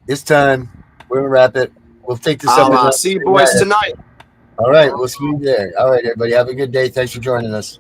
it's time. We're gonna wrap it. We'll take this up. I'll see you boys tonight. All right, we'll see you there. All right, everybody, have a good day. Thanks for joining us.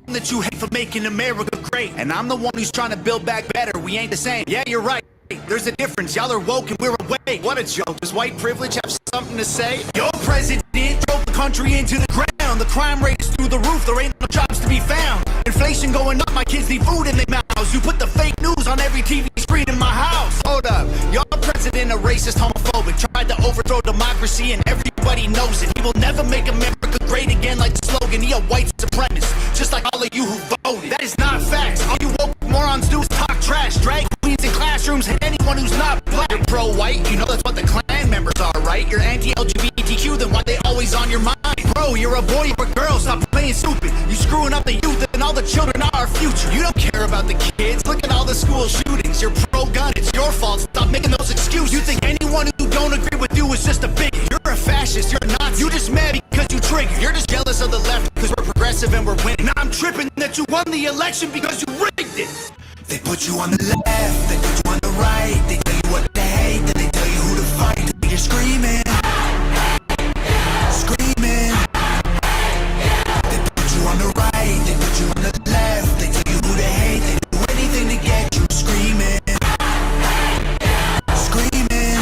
That you hate for making America great, and I'm the one who's trying to build back better. We ain't the same. Yeah, you're right. There's a difference. Y'all are woke and we're awake. What a joke. Does white privilege have something to say? Your president drove the country into the ground. The crime rate is through the roof. There ain't no jobs to be found. Inflation going up. My kids need food in their mouths. You put the fake news on every TV screen in my house. Hold up. Your president a racist, homophobic. Tried to overthrow democracy and everybody knows it. He will never make America great again like the slogan. He a white supremacist, just like all of you who voted. That is not facts. All you woke morons do is talk trash. Drag queens in classrooms and anyone who's not black. You're pro-white, you know that's what the Klan members are, right? You're anti-LGBTQ, then why they always on your mind? Bro, you're a boy, you're a girl, stop playing stupid. You screwing up the youth and all the children are our future. You don't care about the kids, look at all the school shootings. You're pro-gun, it's your fault, stop making those excuses. You think anyone who don't agree with you is just a bigot. You're a fascist, you're a Nazi. You just mad because you triggered. You're just jealous of the left because we're progressive and we're winning. Now I'm tripping that you won the election because you rigged it. They put you on the left, they put you on the right. They tell you what to hate, then they tell you who to fight. You're screaming, screaming. They put you on the right, they put you on the left. They tell you who to hate, they do anything to get you screaming, screaming.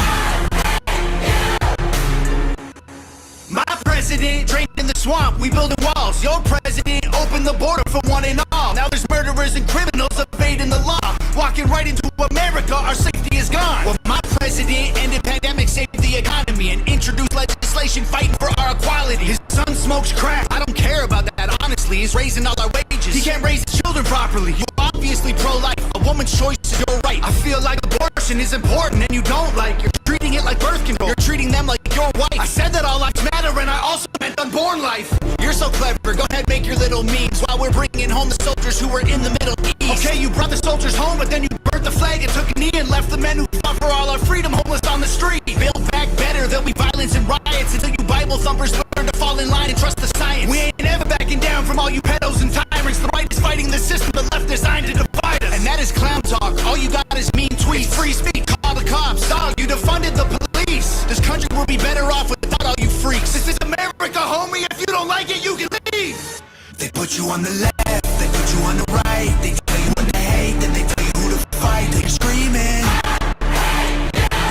My president drained in the swamp, we building walls. Your president opened the border for one and all. Now there's murderers and criminals evading the law. Walking right into America, our safety is gone. Well, my president ended pandemic, saved the economy, and introduced legislation fighting for our equality. His son smokes crack. I don't care about that, honestly. He's raising all our wages. He can't raise his children properly. You're obviously pro-life. A woman's choice is your right. I feel like abortion is important and you don't like. You're treating it like birth control. You're treating them like your wife. I said that all lives matter and I also meant unborn life. You're so clever. Go ahead, make your little memes while we're bringing home the soldiers who were in the Middle East. Okay, you brought the soldiers home, but then you burnt the flag and took a knee and left the men who fought for all our freedom homeless on the street. Build back better. There'll be violence and riots until you Bible thumpers learn to fall in line and trust the science. We ain't ever backing down from all you pedos and tyrants. The right is fighting the system, the left designed to divide us. And that is clown talk. All you got is mean tweets. It's free speech. Call the cops. Dog, you defunded the police. This country will be better off without all you freaks. This is America, homie. If you don't like it, you can leave. They put you on the left, they put you on the right. They tell you what to hate, then they tell you who to fight. They're screaming,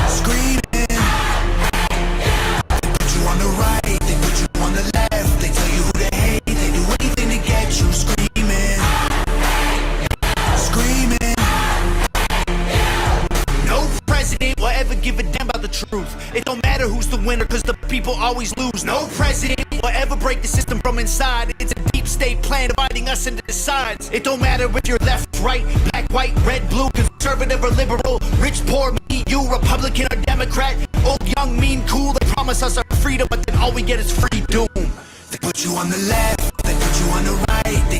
screaming. They put you on the right, they put you on the left. They tell you who to hate, they do anything to get you screaming, screaming. No president will ever give a damn about the truth. It don't matter who's the winner, cause the people always lose. No president will ever break the system from inside. It's a deep state plan dividing us into the sides. It don't matter if you're left, right, black, white, red, blue, conservative or liberal, rich, poor, me, you, Republican or Democrat, old, young, mean, cool. They promise us our freedom, but then all we get is free doom. They put you on the left, they put you on the right. They